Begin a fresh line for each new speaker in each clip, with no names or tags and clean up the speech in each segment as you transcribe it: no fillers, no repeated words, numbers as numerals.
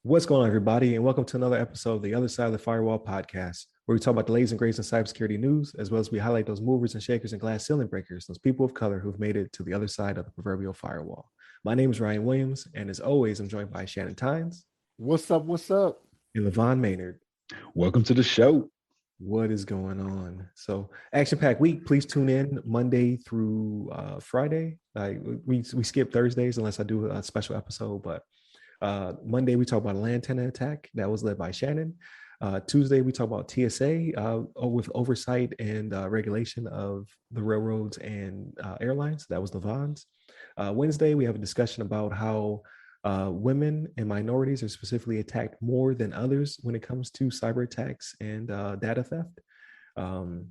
What's going on, everybody, and welcome to another episode of the Other Side of the Firewall podcast, where we talk about the latest and greatest in cybersecurity news, as well as we highlight those movers and shakers and glass ceiling breakers, those people of color who've made it to the other side of the proverbial firewall. My name is Ryan Williams, and as always, I'm joined by Shannon Tynes.
What's up? What's up?
And LeVon Maynard.
Welcome to the show.
What is going on? So, action-packed week. Please tune in Monday through Friday. We skip Thursdays unless I do a special episode, but Monday we talk about a land tenant attack that was led by Shannon. Tuesday we talk about TSA with oversight and regulation of the railroads and airlines. That was LeVon's. Wednesday we have a discussion about how women and minorities are specifically attacked more than others when it comes to cyber attacks and data theft. And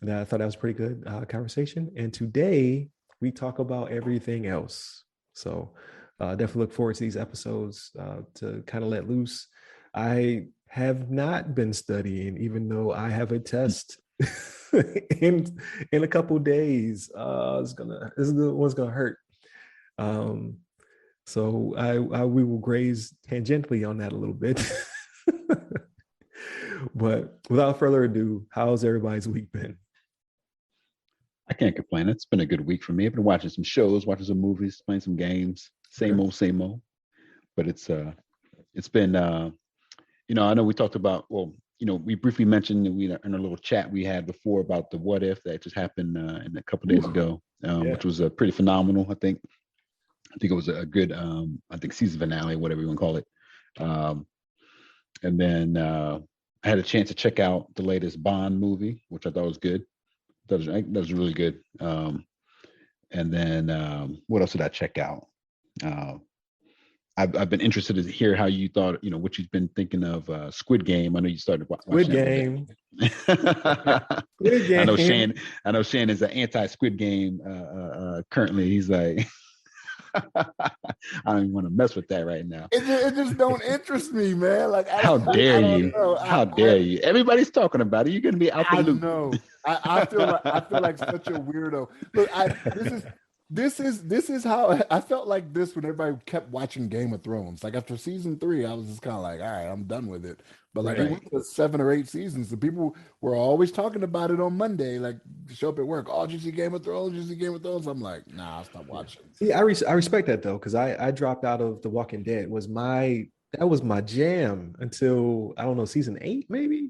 I thought that was a pretty good conversation. And today we talk about everything else. So definitely look forward to these episodes to kind of let loose. I have not been studying, even though I have a test in a couple days. This is the one's gonna hurt. So we will graze tangentially on that a little bit. But without further ado, how's everybody's week been?
I can't complain. It's been a good week for me. I've been watching some shows, watching some movies, playing some games. Same old. But it's been I know we talked about, we briefly mentioned that we in a little chat we had before about the what if that just happened in a couple of days ago, which was pretty phenomenal. I think it was a good season finale, whatever you want to call it. And then I had a chance to check out the latest Bond movie, which I thought was good. That was really good. And then what else did I check out? I've been interested to hear how you thought, what you've been thinking of Squid Game. I know you started watching
Squid Game.
Squid Game. I know Shannon is an anti-Squid Game currently. He's like, I don't even want to mess with that right now.
It just don't interest me, man. Like,
how dare you? How dare you? Everybody's talking about it. You're gonna be out the loop.
I know. I feel like such a weirdo. Look, this is how I felt like this when everybody kept watching Game of Thrones. Like after season 3, I was just kind of like, all right, I'm done with it. But like it went to 7 or 8 seasons. The people were always talking about it on Monday, like show up at work. Oh, did you see Game of Thrones? Did you see Game of Thrones? I'm like, nah, I'll stop watching.
See, I respect that though, because I dropped out of The Walking Dead. That was my jam until I don't know, season 8 maybe.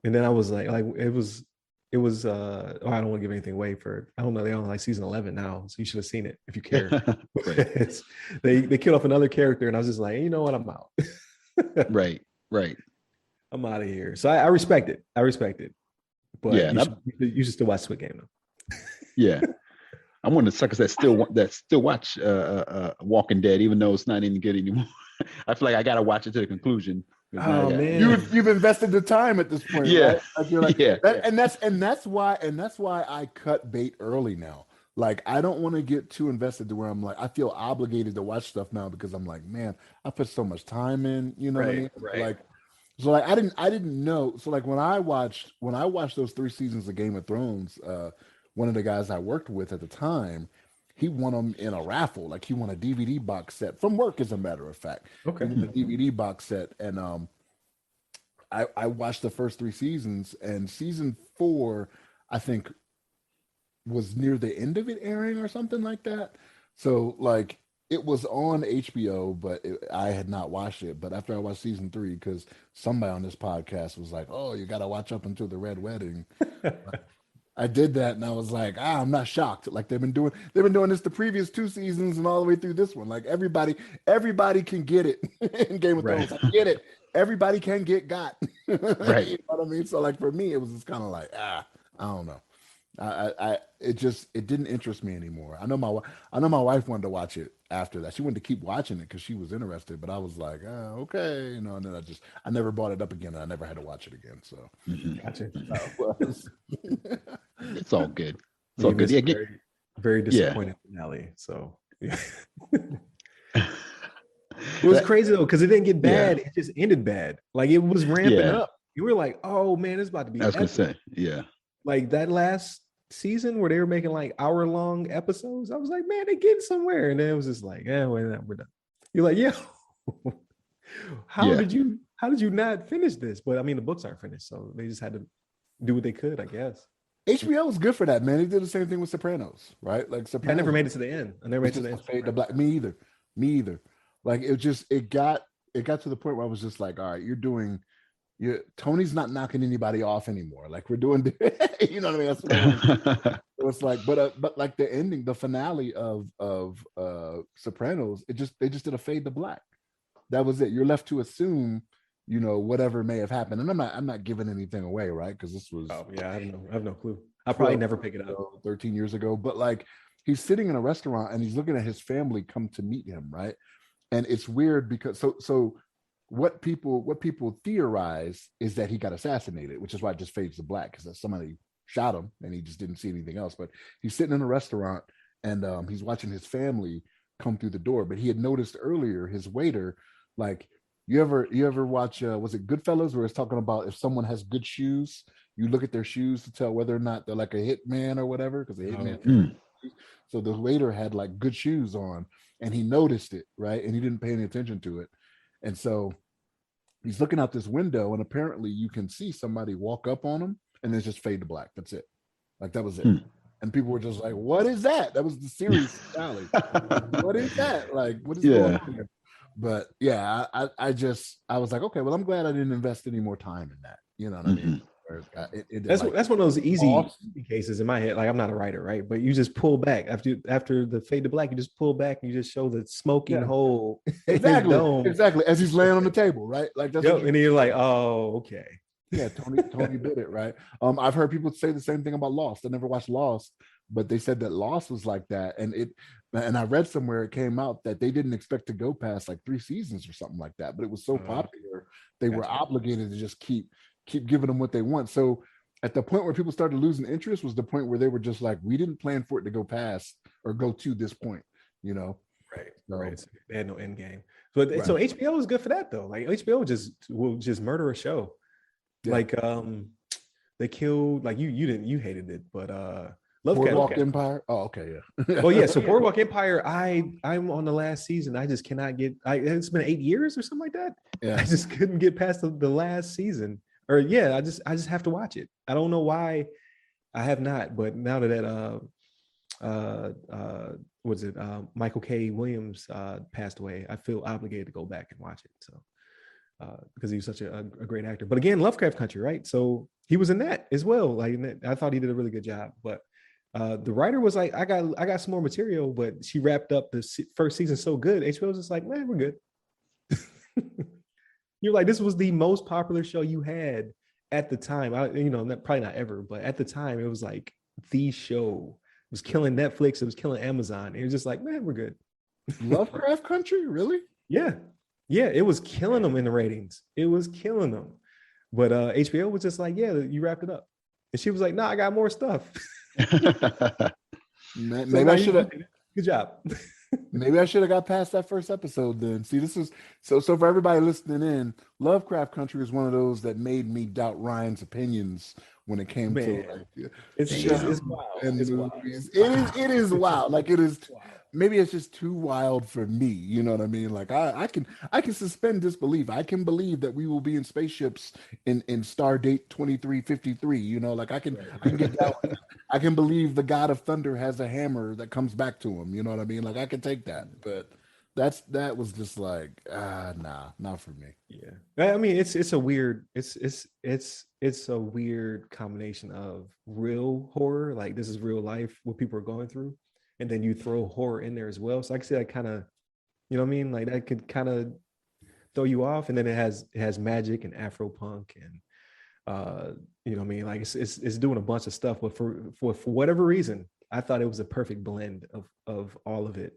And then I was like it was I don't want to give anything away I don't know, they're on like season 11 now, so you should have seen it if you care. They killed off another character and I was just like, you know what, I'm out.
Right.
I'm out of here. So I respect it. But yeah, you should still watch Squid Game though.
Yeah. I'm one of the suckers that still watch Walking Dead, even though it's not any good anymore. I feel like I gotta watch it to the conclusion.
Oh man,
you've invested the time at this point.
Yeah,
right? Like you're like,
yeah.
And that's why I cut bait early now. Like I don't want to get too invested to where I'm like I feel obligated to watch stuff now because I'm like, man, I put so much time in. You know what I mean?
Right.
Like, so like I didn't know. So like when I watched those 3 seasons of Game of Thrones, one of the guys I worked with at the time, he won them in a raffle. Like he won a DVD box set from work, as a matter of fact.
Okay.
He won a DVD box set, and I watched the first 3 seasons, and season 4, I think, was near the end of it airing or something like that. So like it was on HBO, but I had not watched it. But after I watched season 3, because somebody on this podcast was like, "Oh, you got to watch up until the Red Wedding." I did that, and I was like, I'm not shocked. Like they've been doing this the previous 2 seasons and all the way through this one. Like everybody can get it in Game of Thrones. I get it. Everybody can get got.
Right.
You know what I mean? So like for me, it was just kind of like, I don't know. It didn't interest me anymore. I know my wife wanted to watch it after that. She wanted to keep watching it because she was interested, but I was like, okay, and then I never brought it up again, and I never had to watch it again. So
Gotcha.
It's all good. It's all good. Yeah,
very disappointed finale. So yeah. It was crazy though, because it didn't get bad, it just ended bad. Like it was ramping up. You were like, oh man, it's about to be
I was gonna say, yeah.
Like that last season where they were making like hour-long episodes. I was like, man, they getting somewhere. And then it was just like, yeah, we're done. You're like, yo, how
Yeah.
did you not finish this? But I mean, the books aren't finished, so they just had to do what they could, I guess.
HBO was good for that, man. They did the same thing with Sopranos, right? Like
I never
Sopranos,
made it to the end. I never made it to the end.
fade to black. Me either. Me either. Like it got to the point where I was just like, all right, Tony's not knocking anybody off anymore. Like we're doing, you know what I mean? That's what so it's like, but like the ending, the finale of Sopranos, they just did a fade to black. That was it. You're left to assume, whatever may have happened. And I'm not giving anything away, right? Because this was
I have no clue. I'll probably never pick it up.
13 years ago. But like he's sitting in a restaurant and he's looking at his family come to meet him, right? And it's weird because so what people theorize is that he got assassinated, which is why it just fades to black, because somebody shot him and he just didn't see anything else. But he's sitting in a restaurant and he's watching his family come through the door. But he had noticed earlier his waiter, like, you ever watch was it Goodfellas, where it's talking about if someone has good shoes, you look at their shoes to tell whether or not they're like a hitman or whatever, because a hitman. So the waiter had like good shoes on and he noticed it, right? And he didn't pay any attention to it. And so he's looking out this window and apparently you can see somebody walk up on him and then just fade to black. That's it. Like that was it. And people were just like, what is that? That was the series finale. What is that? Like, what is going on here? But yeah, I was like, okay, well, I'm glad I didn't invest any more time in that. You know what I mean?
That's one of those easy cases in my head. Like I'm not a writer, right? But you just pull back after the fade to black. You just pull back and you just show the smoking hole.
Exactly. As he's laying on the table, right? Like that's
and you're like, oh, okay.
Yeah, Tony did it, right? I've heard people say the same thing about Lost. I never watched Lost, but they said that Lost was like that, and I read somewhere it came out that they didn't expect to go past like 3 seasons or something like that, but it was so popular they were obligated to just keep giving them what they want. So at the point where people started losing interest was the point where they were just like, we didn't plan for it to go past or go to this point,
Right. So they had no end game. So HBO is good for that though. Like HBO will just murder a show. Yeah. Like they killed, like you hated it, but
Boardwalk Empire. Oh, okay, yeah.
Well, yeah. So Boardwalk Empire, I'm on the last season. I just cannot get. It's been 8 years or something like that. Yeah. I just couldn't get past the last season. Or yeah, I just have to watch it. I don't know why I have not, but now that Michael K. Williams passed away, I feel obligated to go back and watch it. So. Because he was such a great actor. But again, Lovecraft Country, right? So he was in that as well. Like I thought he did a really good job. But the writer was like, I got some more material, but she wrapped up the first season so good. HBO was just like, man, we're good. You're like, this was the most popular show you had at the time. Probably not ever, but at the time, it was like the show. It was killing Netflix. It was killing Amazon. It was just like, man, we're good.
Lovecraft Country, really?
Yeah. Yeah, it was killing them in the ratings. It was killing them. But HBO was just like, yeah, you wrapped it up. And she was like, I got more stuff.
Maybe I should have.
Good job.
Maybe I should have got past that first episode then. See, this is so for everybody listening in, Lovecraft Country is one of those that made me doubt Ryan's opinions when it came to
it's wild.
It's wild. It is wild. Like it is wild. Maybe it's just too wild for me. You know what I mean? Like I can suspend disbelief. I can believe that we will be in spaceships in Stardate 2353. Like I can get that one. I can believe the God of Thunder has a hammer that comes back to him. You know what I mean? Like I can take that. But that was just like nah, not for me.
Yeah. I mean, it's a weird it's a weird combination of real horror, like this is real life, what people are going through. And then you throw horror in there as well. So I can see that kind of, you know what I mean? Like that could kind of throw you off. And then it has magic and Afro punk and you know what I mean? Like it's doing a bunch of stuff, but for whatever reason, I thought it was a perfect blend of all of it.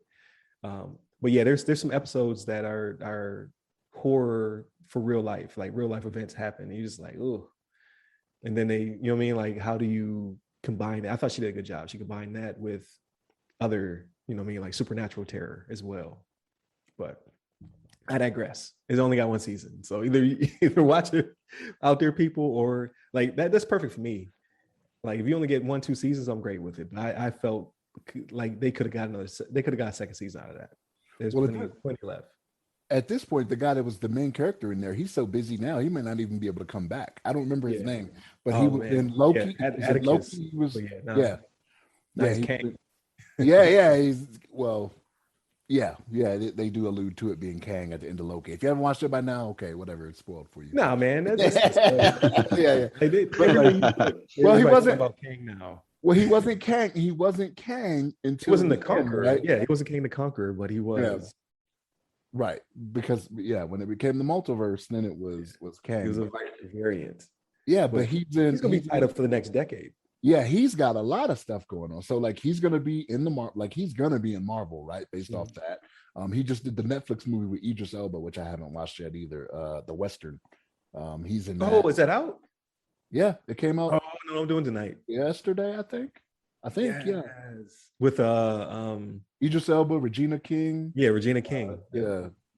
But yeah, there's some episodes that are horror for real life, like real life events happen. And you're just like, oh. And then they, you know what I mean? Like, how do you combine it? I thought she did a good job. She combined that with other, you know what I mean, like supernatural terror as well. But I digress. It's only got one season. So either watch it out there, people, or like that's perfect for me. Like if you only get 1-2 seasons, I'm great with it. But I felt like they could have got a second season out of that. There's
Well,
plenty left.
at this point, the guy that was the main character in there, he's so busy now, he may not even be able to come back. I don't remember his name, but he was in Loki.
Yeah,
He was in Loki. He was, He's They do allude to it being Kang at the end of Loki. If you haven't watched it by now, okay, whatever, it's spoiled for you.
Nah, man,
They did. Well, he wasn't about Kang now. Well, he wasn't Kang. He wasn't Kang until
he wasn't the Conqueror, right? Yeah, he wasn't Kang the Conqueror, but he was.
Yeah. Right, because when it became the multiverse, then it was Kang.
He was a variant.
Yeah, but he's
gonna be tied up for the next decade.
Yeah, he's got a lot of stuff going on. So like he's gonna be in Marvel, right? Based off that. He just did the Netflix movie with Idris Elba, which I haven't watched yet either. The Western. He's in that.
Oh, is that out?
Yeah, it came out.
Oh no, I'm doing tonight.
Yesterday, I think.
Yes. Yeah. With
Idris Elba, Regina King.
Yeah, Regina King.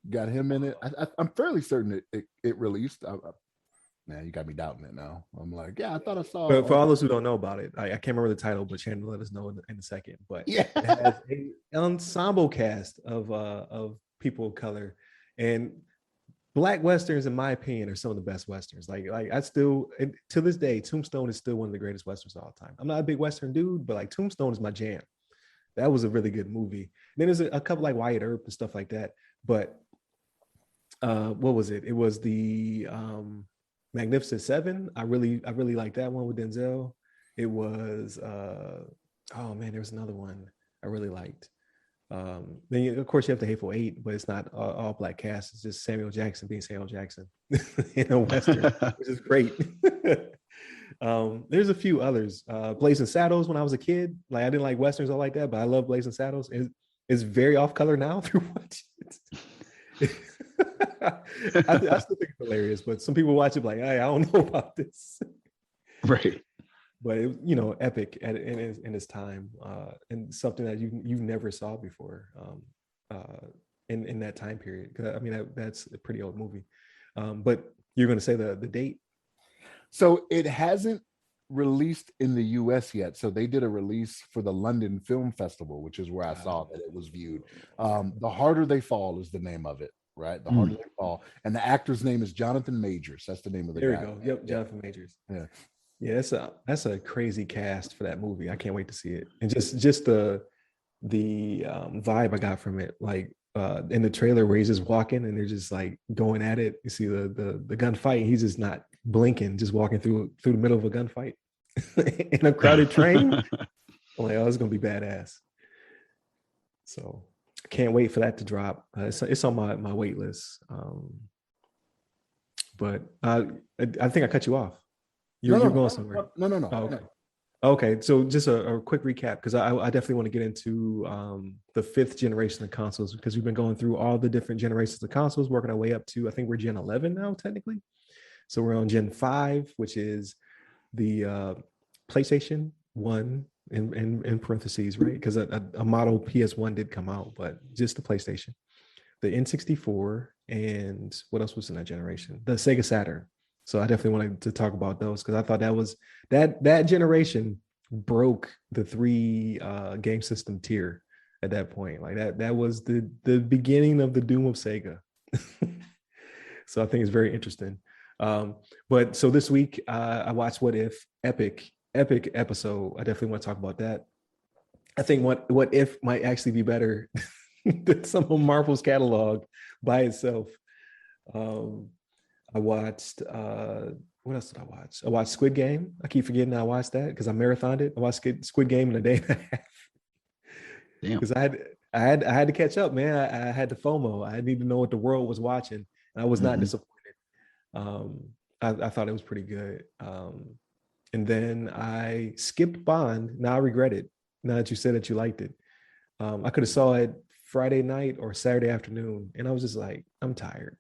Got him in it. I'm fairly certain it released. Man, you got me doubting it now. I'm like, I thought I saw.
But for all those who don't know about it, I can't remember the title, but Shannon let us know in a second. But it has an ensemble cast of people of color, and Black Westerns, in my opinion, are some of the best Westerns. Like I still, and to this day, Tombstone is still one of the greatest Westerns of all time. I'm not a big Western dude, but like Tombstone is my jam. That was a really good movie. And then there's a couple like Wyatt Earp and stuff like that. But what was it? It was the Magnificent Seven. I really like that one with Denzel. It was there was another one I really liked. Then of course you have the Hateful Eight, but it's not all black cast. It's just Samuel Jackson being Samuel Jackson in a Western, which is great. There's a few others. Blazing Saddles when I was a kid. Like I didn't like Westerns all like that, but I love Blazing Saddles. It's very off color now through watching it. I still think it's hilarious, but some people watch it like, hey, I don't know about this.
Right.
But it, epic in its time, and something that you never saw before in that time period. I mean, that's a pretty old movie. But you're going to say the date?
So it hasn't released in the US yet. So they did a release for the London Film Festival, which is where I saw that it was viewed. The Harder They Fall is the name of it. Right, The Harder They Fall, and the actor's name is Jonathan Majors. That's the name of the guy.
There we go. Yep, Jonathan Majors. Yeah. That's a crazy cast for that movie. I can't wait to see it. And just the vibe I got from it, like in the trailer where he's just walking and they're just like going at it. You see the gunfight. He's just not blinking, just walking through the middle of a gunfight in a crowded train. I'm like, oh, it's gonna be badass. So. Can't wait for that to drop. It's on my wait list. But I think I cut you off. You're going somewhere.
No.
Oh, okay. Okay. So just a quick recap, because I definitely want to get into the 5th generation of consoles, because we've been going through all the different generations of consoles, working our way up to, I think we're Gen 11 now, technically. So we're on Gen 5, which is the PlayStation 1. In parentheses, right? Because a model PS1 did come out, but just the PlayStation, the N64, and what else was in that generation? The Sega Saturn. So I definitely wanted to talk about those, because I thought that was that generation broke the 3 game system tier at that point. Like that was the beginning of the doom of Sega. So I think it's very interesting. But so this week I watched What If, epic episode. I definitely want to talk about that. I think what if might actually be better than some of Marvel's catalog by itself. I watched what else did I watch? I watched Squid Game. I keep forgetting I watched that because I marathoned it. I watched Squid Game in a day and a half. Damn. Because I had to catch up, man. I had the FOMO. I needed to know what the world was watching, and I was not disappointed. I thought it was pretty good. And then I skipped Bond. Now I regret it. Now that you said that you liked it. I could have saw it Friday night or Saturday afternoon, and I was just like, I'm tired.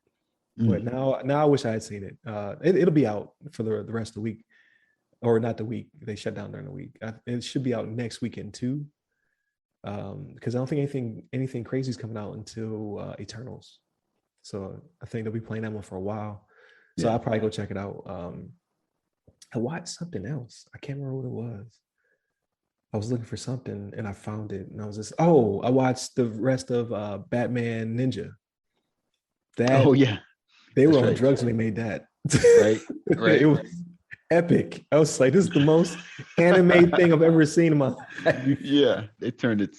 But now I wish I had seen it. It'll be out for the rest of the week, or not the week. They shut down during the week. It should be out next weekend too, because I don't think anything crazy is coming out until Eternals. So I think they'll be playing that one for a while. So I'll probably go check it out. I watched something else. I can't remember what it was. I was looking for something and I found it, and I was just, oh, I watched the rest of Batman Ninja.
Oh
That
yeah,
they were
that's
on
right.
drugs when they made that.
Right,
It
right.
was epic. I was like, this is the most anime thing I've ever seen in my life.
Yeah, they
Like
turned it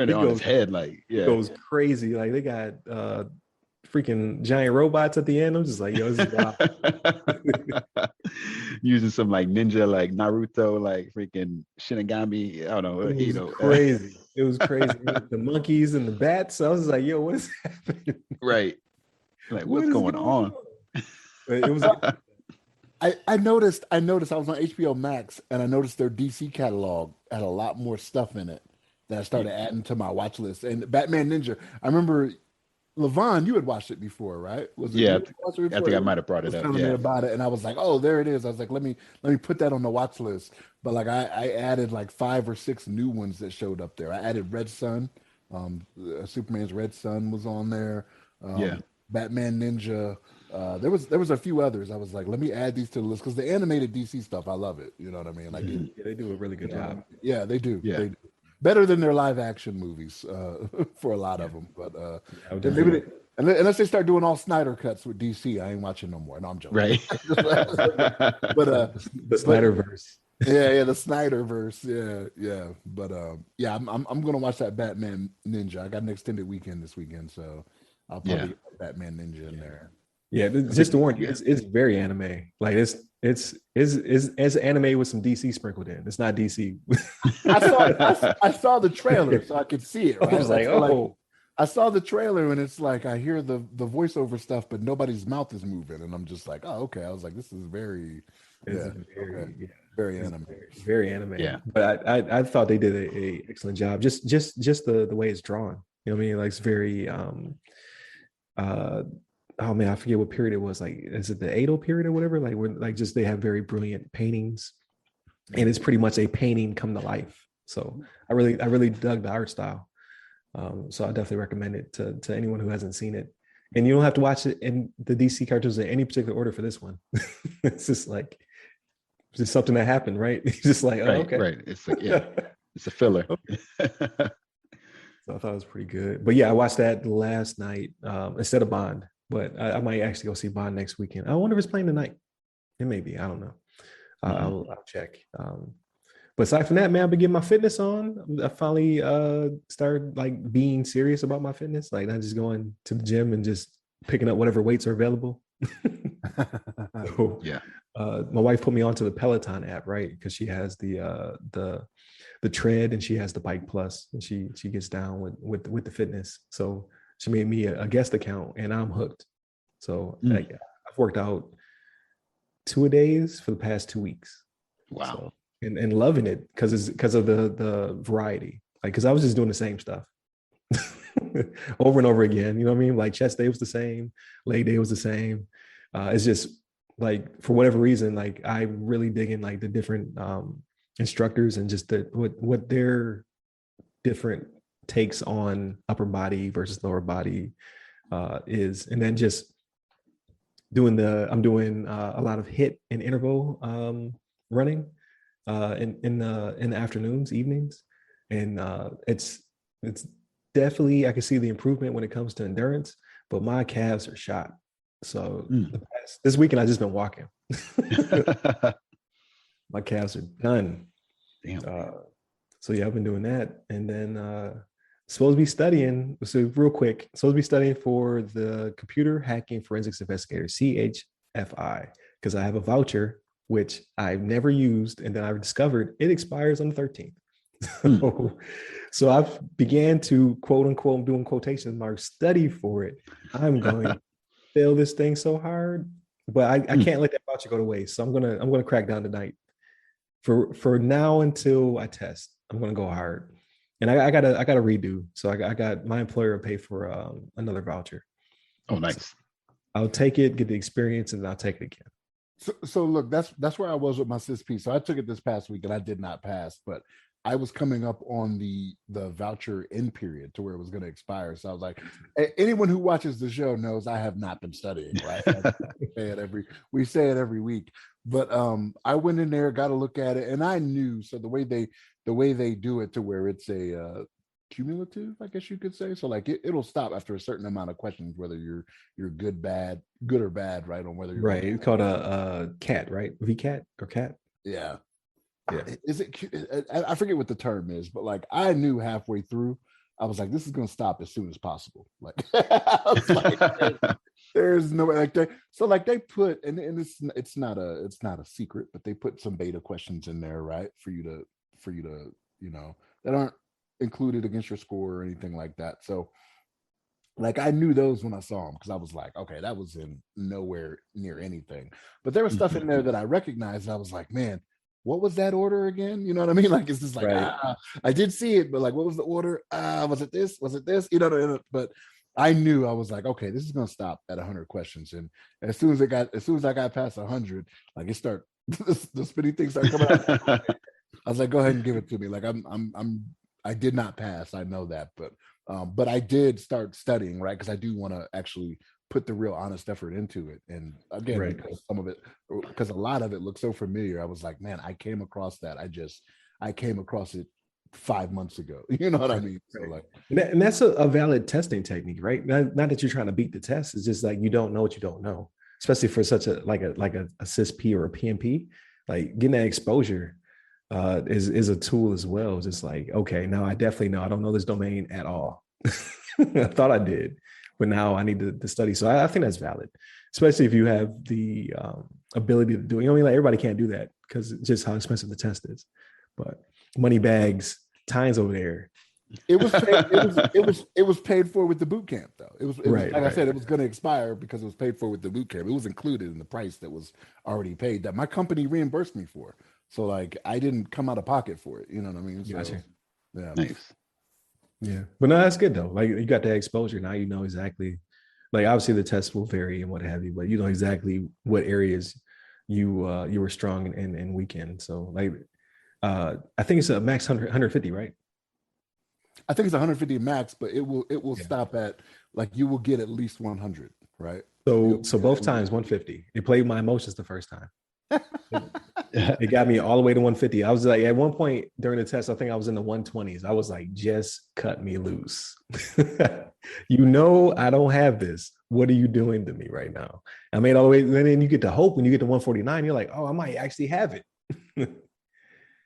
it
on its
goes
head. Like,
it
yeah,
goes crazy. Like they got freaking giant robots at the end. I'm just like, yo, this is wild.
using some like ninja, like Naruto, like freaking Shinigami. I don't know,
It
you
was
know.
crazy. It was crazy. The monkeys and the bats. I was like, yo, what is happening?
Right. Like,
What
what's
is
going
going
on?
on? But it was
I noticed I was on HBO Max and I noticed their DC catalog had a lot more stuff in it that I
yeah,
started adding to my watch list. And Batman Ninja, I remember LeVon, you had watched it before, right? Was it
Yeah,
you who watched it
I
before?
think I
You
might have brought it
was
up.
telling me
Yeah.
about it, and I was like, "Oh, there it is." I was like, "Let me put that on the watch list." But like, I added like 5 or 6 new ones that showed up there. I added Red Sun, Superman's Red Sun was on there.
Yeah.
Batman Ninja. There was a few others. I was like, let me add these to the list because the animated DC stuff, I love it. You know what I mean? Like it,
Mhm.
yeah, they do a really
you
good
know what I
job.
mean? Yeah, they do.
Yeah.
They do better than their live action movies for a lot
Yeah,
of them. But
yeah, I would
then
definitely.
unless they start doing all Snyder cuts with DC, I ain't watching no more. No, I'm joking.
Right.
but
The
but
Snyderverse.
yeah, the Snyderverse. Yeah. But yeah, I'm gonna watch that Batman Ninja. I got an extended weekend this weekend, so I'll
Yeah.
probably get Batman Ninja in there.
Yeah,
I
just
think
to warn you, it's very anime. Like it's anime with some DC sprinkled in. It's not DC.
I saw the trailer, so I could see it.
I
Right,
was like,
so like
oh,
I saw the trailer, and it's like I hear the voiceover stuff, but nobody's mouth is moving, and I'm just like, oh, okay. I was like, this is very,
it's
yeah, okay,
very, yeah,
very
it's
anime.
very anime.
yeah.
But I thought they did a excellent job. Just the way it's drawn. You know what I mean? Like it's very uh oh man, I forget what period it was. Like, is it the Edo period or whatever? Like when like just they have very brilliant paintings, and it's pretty much a painting come to life. So I really dug the art style. So I definitely recommend it to anyone who hasn't seen it. And you don't have to watch it in the DC cartoons in any particular order for this one. It's just like it's just something that happened, right? It's just like, oh,
Right.
okay.
Right. It's like, yeah, it's a filler.
So I thought it was pretty good. But yeah, I watched that last night instead of Bond. But I might actually go see Bond next weekend. I wonder if it's playing tonight. It may be. I don't know.
Mhm.
I'll check. But aside from that, man, I've been getting my fitness on. I finally started like being serious about my fitness, like not just going to the gym and just picking up whatever weights are available. So,
Yeah.
my wife put me onto the Peloton app, right? Because she has the tread and she has the bike plus, and she gets down with the fitness. So she made me a guest account, and I'm hooked. So
Mm.
I've worked out 2 days for the past 2 weeks.
Wow.
So and loving it because of the variety. Like because I was just doing the same stuff over and over again. You know what I mean? Like chest day was the same, leg day was the same. It's just like for whatever reason, like I really dig in like the different instructors and just what their different takes on upper body versus lower body is, and then just I'm doing a lot of hit and interval running in the afternoons, evenings, and it's definitely I can see the improvement when it comes to endurance, but my calves are shot. So
Mm.
this weekend I just been walking. My calves are done.
Damn.
So yeah, I've been doing that, and then supposed to be studying. So real quick, supposed to be studying for the Computer Hacking Forensics Investigator (CHFI) because I have a voucher which I've never used, and then I discovered it expires on the 13th. So I've began to quote unquote, I'm doing quotation marks, study for it. I'm going to fail this thing so hard, but I can't let that voucher go to waste. So I'm gonna crack down tonight. For now until I test, I'm gonna go hard, and I gotta redo. So I got my employer to pay for another voucher.
Oh,
So
nice.
I'll take it, get the experience, and I'll take it again.
So look, that's where I was with my CISP. So I took it this past week and I did not pass. But I was coming up on the voucher end period to where it was going to expire. So I was like, anyone who watches the show knows I have not been studying, right? Like, we say it every week. But I went in there, got a look at it, and I knew. So the way they do it to where it's a cumulative, I guess you could say. So like it'll stop after a certain amount of questions, whether you're good or bad, right? On whether you're
right. It's called a cat, right? VCAT or cat.
Yeah.
Yeah.
Is it? I forget what the term is, but like I knew halfway through, I was like, this is going to stop as soon as possible. Like, I was like, there's no way. Like they put, and it's not a secret, but they put some beta questions in there, right, for you to that aren't included against your score or anything like that. So like I knew those when I saw them because I was like, okay, that was in nowhere near anything. But there was stuff in there that I recognized. And I was like, man, what was that order again? You know what I mean? Like it's just like I did see it, but like what was the order? Was it this? Was it this? You know, but I knew I was like, okay, this is gonna stop at 100 questions. And as soon as I got past 100, like it start the spinning things start coming out. I was like, go ahead and give it to me. Like I did not pass. I know that, but I did start studying, right? Because I do want to actually put the real honest effort into it. And again,
right.
because a lot of it looks so familiar, I was like, man, I came across that. I came across it 5 months ago. You know what I mean? So like,
and that's a valid testing technique, right? Not that you're trying to beat the test. It's just like you don't know what you don't know, especially for such a CISP or a PMP. Like getting that exposure is a tool as well. Just like, okay, now I definitely know I don't know this domain at all. I thought I did, but now I need to study. So I think that's valid, especially if you have the ability to do it. You know, I mean, like everybody can't do that because it's just how expensive the test is. But money bags, Tynes over there.
It was paid for with the boot camp though. It was like I said, it was going to expire because it was paid for with the boot camp. It was included in the price that was already paid that my company reimbursed me for. So like I didn't come out of pocket for it. You know what I mean? So,
gotcha.
Yeah.
Nice.
Yeah. But no, that's good though. Like you got that exposure. Now you know exactly, like obviously the tests will vary and what have you, but you know exactly what areas you were strong and weak in. So like I think it's a max 150, right?
I think it's 150 max, but it will stop at like you will get at least 100, right?
So both times 150. It played my emotions the first time. It got me all the way to 150. I was like, at one point during the test, I think I was in the 120s. I was like, just cut me loose. You know, I don't have this. What are you doing to me right now? I made all the way, and then you get to hope when you get to 149, you're like, oh, I might actually have it. And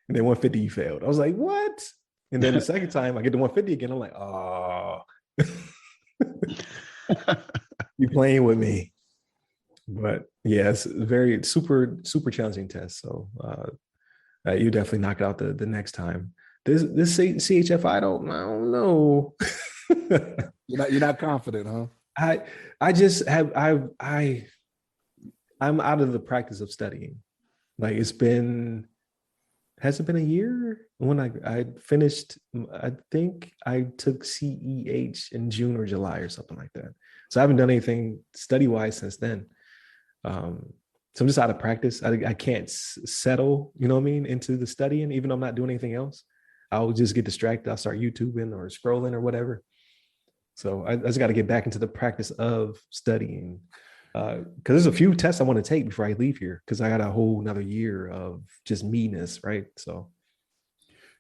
then 150, you failed. I was like, what? And then the second time I get to 150 again, I'm like, oh, you playing with me. But yeah, it's very super challenging test. So you definitely knock it out the next time. This CHF, I don't know.
You're not confident, huh?
I just have I'm out of the practice of studying. Like has it been a year when I finished? I think I took CEH in June or July or something like that. So I haven't done anything study wise since then. So I'm just out of practice. I can't settle, you know what I mean, into the studying, even though I'm not doing anything else. I'll just get distracted. I'll start YouTubing or scrolling or whatever. So I just got to get back into the practice of studying. Because there's a few tests I want to take before I leave here because I got a whole another year of just meanness, right? So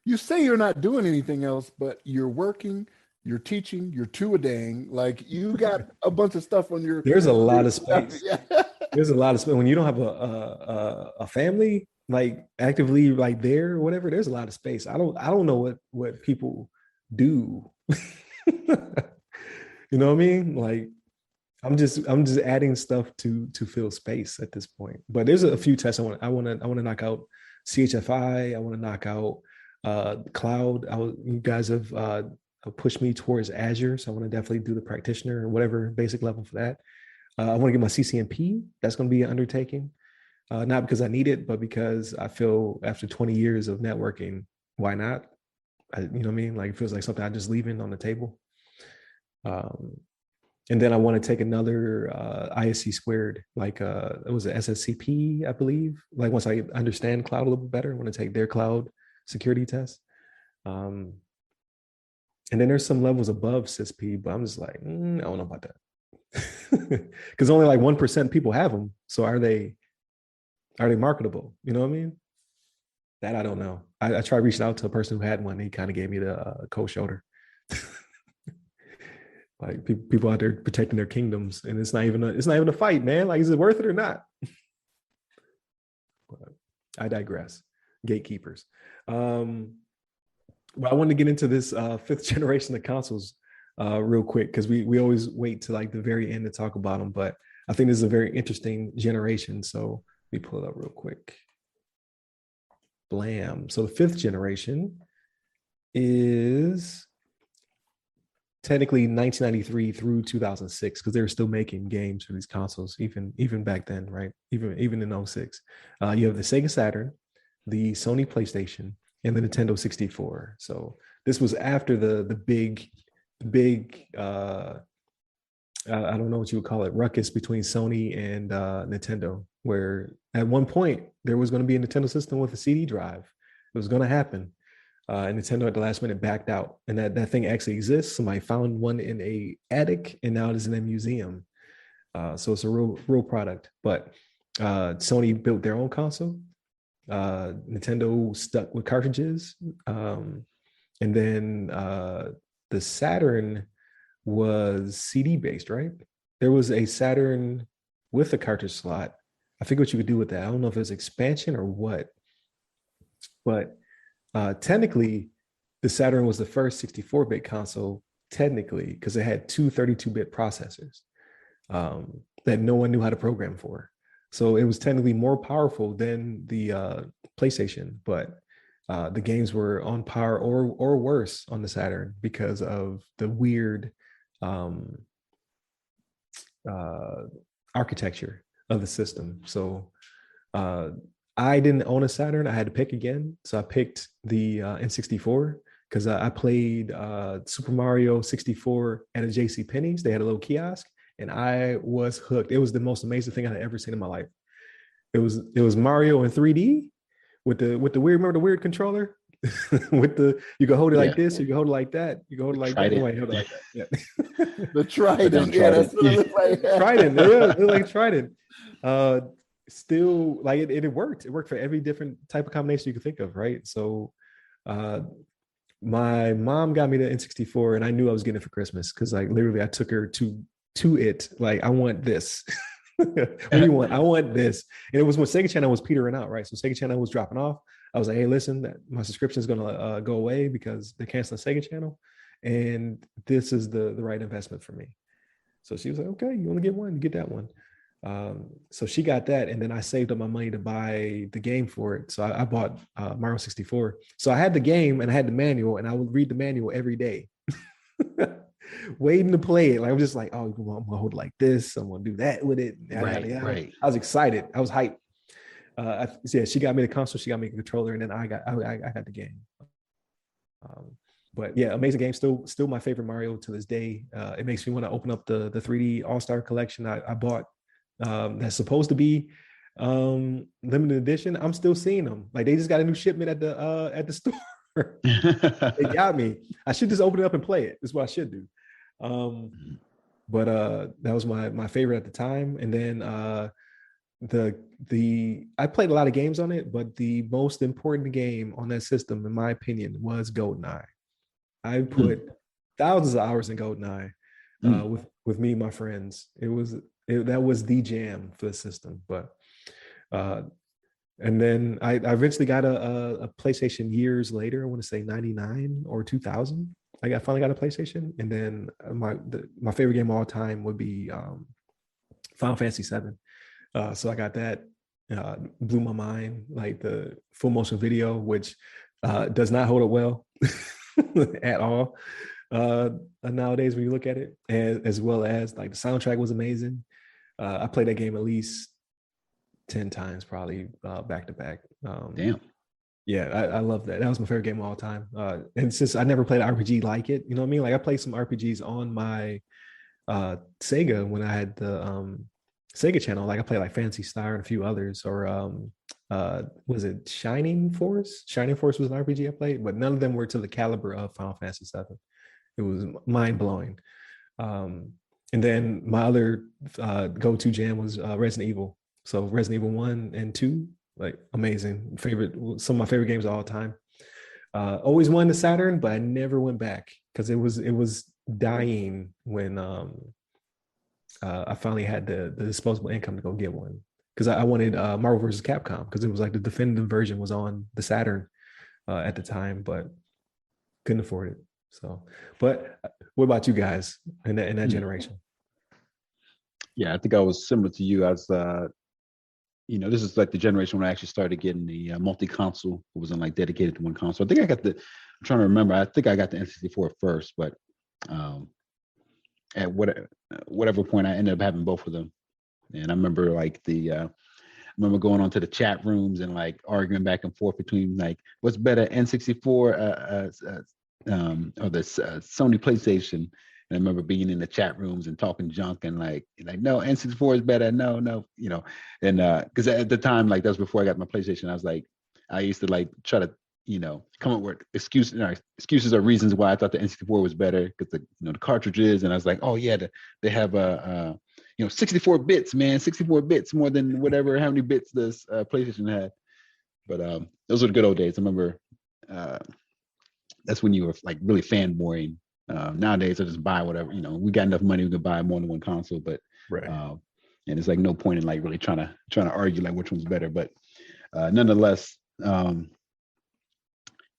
you say you're not doing anything else, but you're working, you're teaching, you're two-a-dang. Like you got a bunch of stuff on your.
There's a lot of space.
Yeah.
There's a lot of space when you don't have a family like actively like there or whatever. There's a lot of space. I don't know what people do. You know what I mean? Like I'm just adding stuff to fill space at this point. But there's a few tests I want to knock out. CHFI. I want to knock out cloud. You guys have pushed me towards Azure, so I want to definitely do the practitioner or whatever basic level for that. I want to get my CCNP. That's going to be an undertaking, not because I need it, but because I feel after 20 years of networking, why not? You know what I mean? Like it feels like something I'm just leaving on the table. And then I want to take another ISC squared, like it was an SSCP, I believe. Like once I understand cloud a little bit better, I want to take their cloud security test. And then there's some levels above CISP, but I'm just like, I don't know about that. Because only like 1% people have them. So are they marketable? You know what I mean? That I don't know. I tried reaching out to a person who had one. He kind of gave me the cold shoulder. Like people out there protecting their kingdoms, and it's not even a fight, man. Like, is it worth it or not? But I digress. Gatekeepers. But I wanted to get into this fifth generation of consoles real quick, because we always wait to like the very end to talk about them. But I think this is a very interesting generation. So let me pull it up real quick. Blam. So the fifth generation is technically 1993 through 2006, because they were still making games for these consoles even back then, right? Even in 06. You have the Sega Saturn, the Sony PlayStation, and the Nintendo 64. So this was after the big I don't know what you would call it, ruckus between Sony and Nintendo, where at one point there was going to be a Nintendo system with a CD drive. It was going to happen. And Nintendo at the last minute backed out. And that thing actually exists. Somebody found one in a attic, and now it is in a museum. So it's a real product. But Sony built their own console. Nintendo stuck with cartridges. And then the Saturn was CD based, right? There was a Saturn with a cartridge slot. I forget what you could do with that. I don't know if it was expansion or what. But technically, the Saturn was the first 64-bit console, technically, because it had two 32-bit processors that no one knew how to program for. So it was technically more powerful than the PlayStation, but the games were on par or worse on the Saturn because of the weird architecture of the system. So I didn't own a Saturn. I had to pick again. So I picked the N64 because I played Super Mario 64 at a JCPenney's. They had a little kiosk, and I was hooked. It was the most amazing thing I had ever seen in my life. It was Mario in 3D with the weird, remember the weird controller? With the, you can hold it like this, you can hold it like that, you can hold it like that. Nobody hold it like that. Yeah.
The Trident. Yeah, that's what it looked like.
Trident. Yeah, it like Trident. Still, like it worked. It worked for every different type of combination you could think of, right? So my mom got me the N64, and I knew I was getting it for Christmas because like literally I took her to it. Like, I want this. What do you want? I want this. And it was when Sega Channel was petering out, right? So Sega Channel was dropping off. I was like, hey, listen, my subscription is going to go away because they're canceling Sega Channel, and this is the right investment for me. So she was like, okay, you want to get one? You get that one. So she got that, and then I saved up my money to buy the game for it. So I bought Mario 64. So I had the game and I had the manual, and I would read the manual every day, waiting to play it. Like, I'm just like, oh, I'm gonna hold it like this. I'm gonna do that with it.
Right.
I was excited. I was hyped. Yeah, she got me the console. She got me the controller, and then I got the game. But yeah, amazing game. Still my favorite Mario to this day. It makes me want to open up the 3D All-Star collection I bought. That's supposed to be limited edition. I'm still seeing them. Like, they just got a new shipment at the store. They got me. I should just open it up and play it. That's what I should do. But that was my favorite at the time. And then I played a lot of games on it, but the most important game on that system, in my opinion, was GoldenEye. I put thousands of hours in GoldenEye with me and my friends. That was the jam for the system. But and then I eventually got a PlayStation years later. I want to say 99 or 2000. I finally got a PlayStation, and then my favorite game of all time would be Final Fantasy VII. So I got that. Blew my mind, like the full motion video, which does not hold up well at all nowadays when you look at it, and as well as like the soundtrack was amazing. I played that game at least 10 times, probably back to back.
Damn.
Yeah, I love that. That was my favorite game of all time. And since I never played an RPG like it, you know what I mean? Like, I played some RPGs on my Sega when I had the Sega channel. Like, I played like Phantasy Star and a few others, or was it Shining Force? Shining Force was an RPG I played, but none of them were to the caliber of Final Fantasy VII. It was mind blowing. And then my other go-to jam was Resident Evil. So Resident Evil 1 and 2, like amazing. Some of my favorite games of all time. Always wanted the Saturn, but I never went back because it was dying when I finally had the disposable income to go get one. Because I wanted Marvel vs. Capcom because it was like the definitive version was on the Saturn at the time, but couldn't afford it. So, but what about you guys in that generation?
Yeah, I think I was similar to you. As this is like the generation when I actually started getting the multi-console. It wasn't like dedicated to one console. I think I got I'm trying to remember. I think I got the N64 first, but at whatever point I ended up having both of them. And I remember like I remember going onto the chat rooms and like arguing back and forth between like what's better, N64 or the Sony PlayStation. And I remember being in the chat rooms and talking junk and like no, N64 is better. No, and because at the time, like that was before I got my PlayStation. I used to like try to come up with excuses or reasons why I thought the N64 was better because the cartridges, and I was like, oh yeah, they have 64 bits, man, 64 bits more than whatever how many bits this PlayStation had. But those were the good old days. I remember that's when you were like really fanboying. Nowadays I just buy whatever, we got enough money we could buy more than one console, but
right.
And it's like no point in like really trying to argue like which one's better, but nonetheless,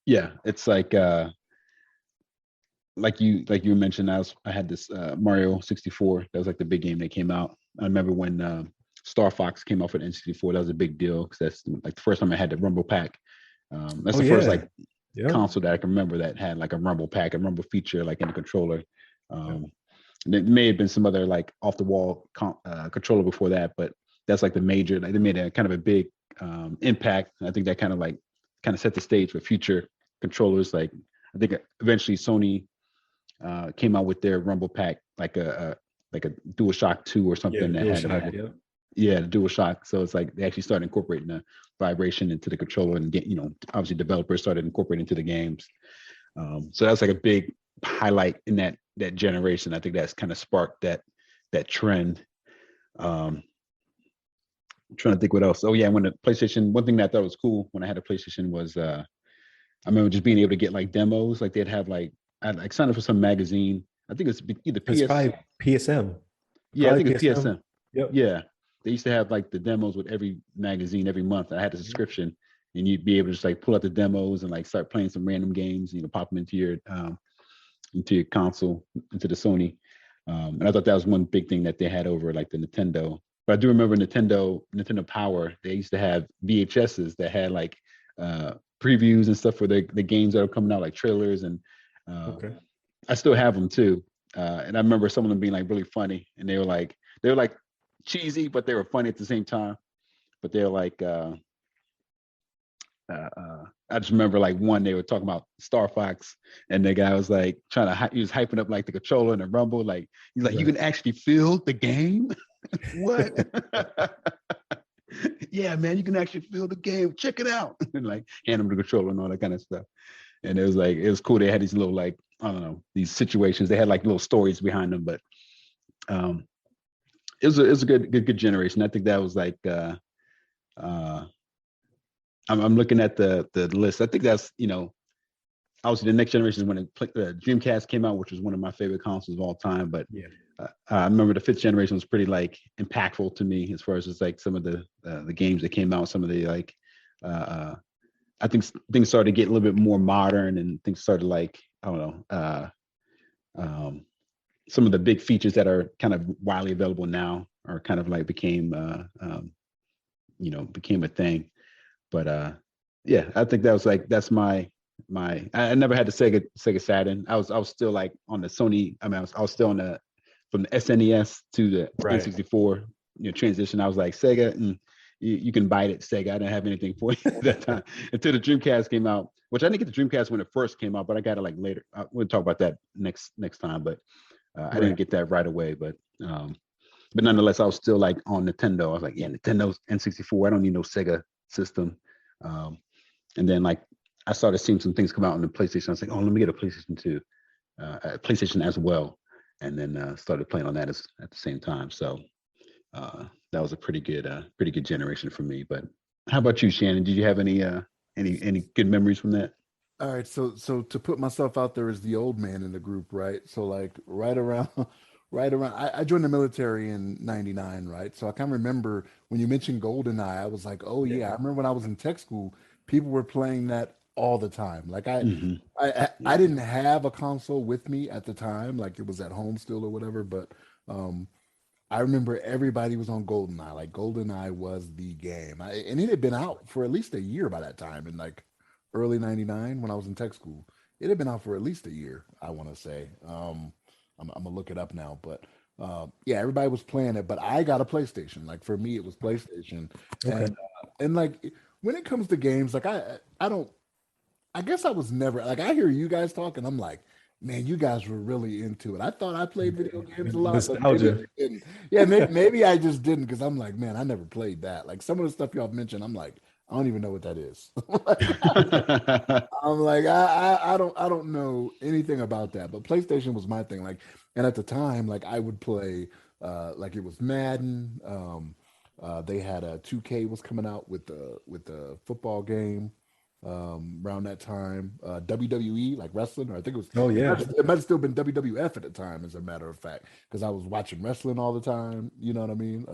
yeah, it's like you mentioned, I had this Mario 64. That was like the big game that came out. I remember when Star Fox came out for the N64. That was a big deal because that's like the first time I had the Rumble Pack. That's the first like console that I can remember that had like a Rumble Pack, a Rumble feature like in the controller. And it may have been some other like off the wall controller before that, but that's like the major. Like they made a kind of a big impact. And I think that kind of set the stage for future controllers. Like I think eventually Sony came out with their Rumble Pack, like a DualShock 2 or something that had the DualShock. So it's like they actually started incorporating the vibration into the controller and get, obviously developers started incorporating into the games. So that's like a big highlight in that generation. I think that's kind of sparked that trend. I'm trying to think what else. Oh yeah, when the PlayStation, one thing that I thought was cool when I had a PlayStation was I remember just being able to get like demos. Like they'd have like I signed up for some magazine. I think it's either
It's probably PSM.
Yeah,
probably
I think it's PSM.
Yep.
Yeah. They used to have like the demos with every magazine every month. I had a subscription and you'd be able to just like pull out the demos and like start playing some random games, pop them into your console, into the Sony. And I thought that was one big thing that they had over like the Nintendo. But I do remember Nintendo Power, they used to have VHSs that had like previews and stuff for the games that are coming out, like trailers. And I still have them too. And I remember some of them being like really funny, and they were like cheesy, but they were funny at the same time. But they're like, I just remember like one, they were talking about Star Fox, and the guy was like he was hyping up like the controller and the rumble. Like he's like, you can actually feel the game. What? Yeah, man, you can actually feel the game. Check it out. And like hand him the controller and all that kind of stuff. And it was cool. They had these little like, I don't know, these situations. They had like little stories behind them, but it was a good generation. I think that was like I'm looking at the list. I think that's obviously the next generation is when the Dreamcast came out, which was one of my favorite consoles of all time. But I remember the fifth generation was pretty like impactful to me as far as just like some of the games that came out, some of the like I think things started to get a little bit more modern, and things started like, I don't know, some of the big features that are kind of widely available now are kind of like became a thing. But yeah, I think that was like, that's my I never had the Sega Saturn. I was still like on the Sony. I mean, I was still on from the SNES to the N64 transition. I was like, Sega, you can bite it, Sega. I didn't have anything for you at that time until the Dreamcast came out, which I didn't get the Dreamcast when it first came out, but I got it like later. We'll talk about that next time, but I didn't get that right away. But nonetheless, I was still like on Nintendo. I was like, yeah, Nintendo's N64. I don't need no Sega system. And then like I started seeing some things come out on the PlayStation. I was like, oh, let me get a PlayStation 2, a PlayStation as well. And then started playing on that at the same time. So that was a pretty good generation for me. But how about you, Shannon? Did you have any good memories from that?
All right, so to put myself out there as the old man in the group, right? So like right around right around I joined the military in 99, right? So I kind of remember when you mentioned GoldenEye, I was like, oh yeah, I remember when I was in tech school, people were playing that all the time. Like
Mm-hmm.
I didn't have a console with me at the time, like it was at home still or whatever, but um I remember everybody was on GoldenEye. Like GoldenEye was the game. And it had been out for at least a year by that time in like early 99 when I was in tech school. It had been out for at least a year, I want to say. I'm gonna look it up now, but yeah, everybody was playing it, but I got a PlayStation. Like for me, it was PlayStation,
Okay.
and like when it comes to games, like I don't. I guess I was never like I hear you guys talk, and I'm like, man, you guys were really into it. I thought I played video games a lot, but maybe I
Nostalgia.
just didn't. Yeah, maybe I just didn't because I'm like, man, I never played that. Like some of the stuff y'all mentioned, I'm like, I don't even know what that is. I'm like, I don't know anything about that. But PlayStation was my thing. Like, and at the time, like I would play like it was Madden. They had a 2K was coming out with the football game around that time. WWE, like wrestling, or I think
Oh yeah.
it might have still been WWF at the time, as a matter of fact, because I was watching wrestling all the time. You know what I mean?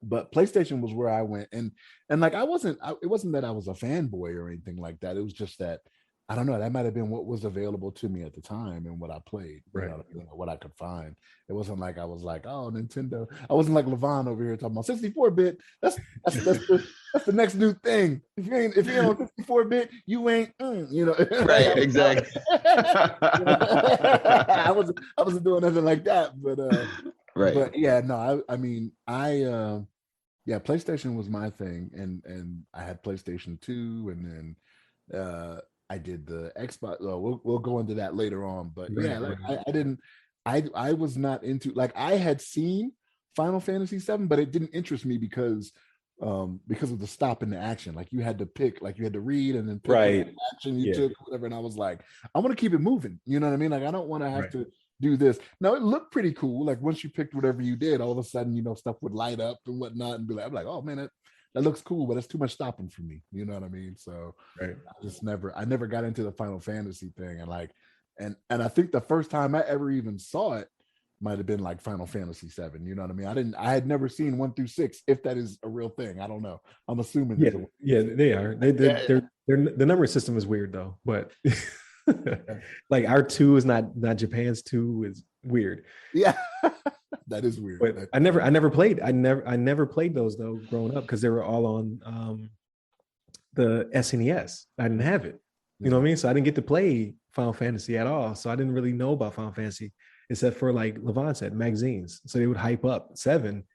But PlayStation was where I went, and like it wasn't that I was a fanboy or anything like that. It was just that I don't know. That might have been what was available to me at the time and what I played,
Right.
what I could find. It wasn't like I was like, oh, Nintendo. I wasn't like LeVon over here talking about 64-bit. That's the next new thing. If you ain't on 64-bit, you ain't,
Right, exactly.
I wasn't doing nothing like that,
Right.
but yeah, no, I mean, yeah, PlayStation was my thing, and I had PlayStation 2, and then I did the Xbox. We'll go into that later on, but yeah, like I didn't, I was not into, like I had seen Final Fantasy 7, but it didn't interest me because of the stop in the action. Like you had to pick, like you had to read and then pick
Right.
what action you took, whatever. And I was like, I want to keep it moving. You know what I mean? Like I don't want to have to do this. Now it looked pretty cool. Like once you picked whatever you did, all of a sudden, stuff would light up and whatnot, and be like, I'm like, oh man, that looks cool, but it's too much stopping for me. You know what I mean? So I never got into the Final Fantasy thing, and like, and I think the first time I ever even saw it might have been like Final Fantasy 7. You know what I mean? I had never seen 1 through 6, if that is a real thing. I don't know. I'm assuming.
Yeah, they are. The numbering system is weird though, but like our 2 is not Japan's 2 is weird.
Yeah, that is weird.
But I never played those though growing up because they were all on the SNES. I didn't have it. You know what I mean? So I didn't get to play Final Fantasy at all. So I didn't really know about Final Fantasy except for, like LeVon said, magazines. So they would hype up 7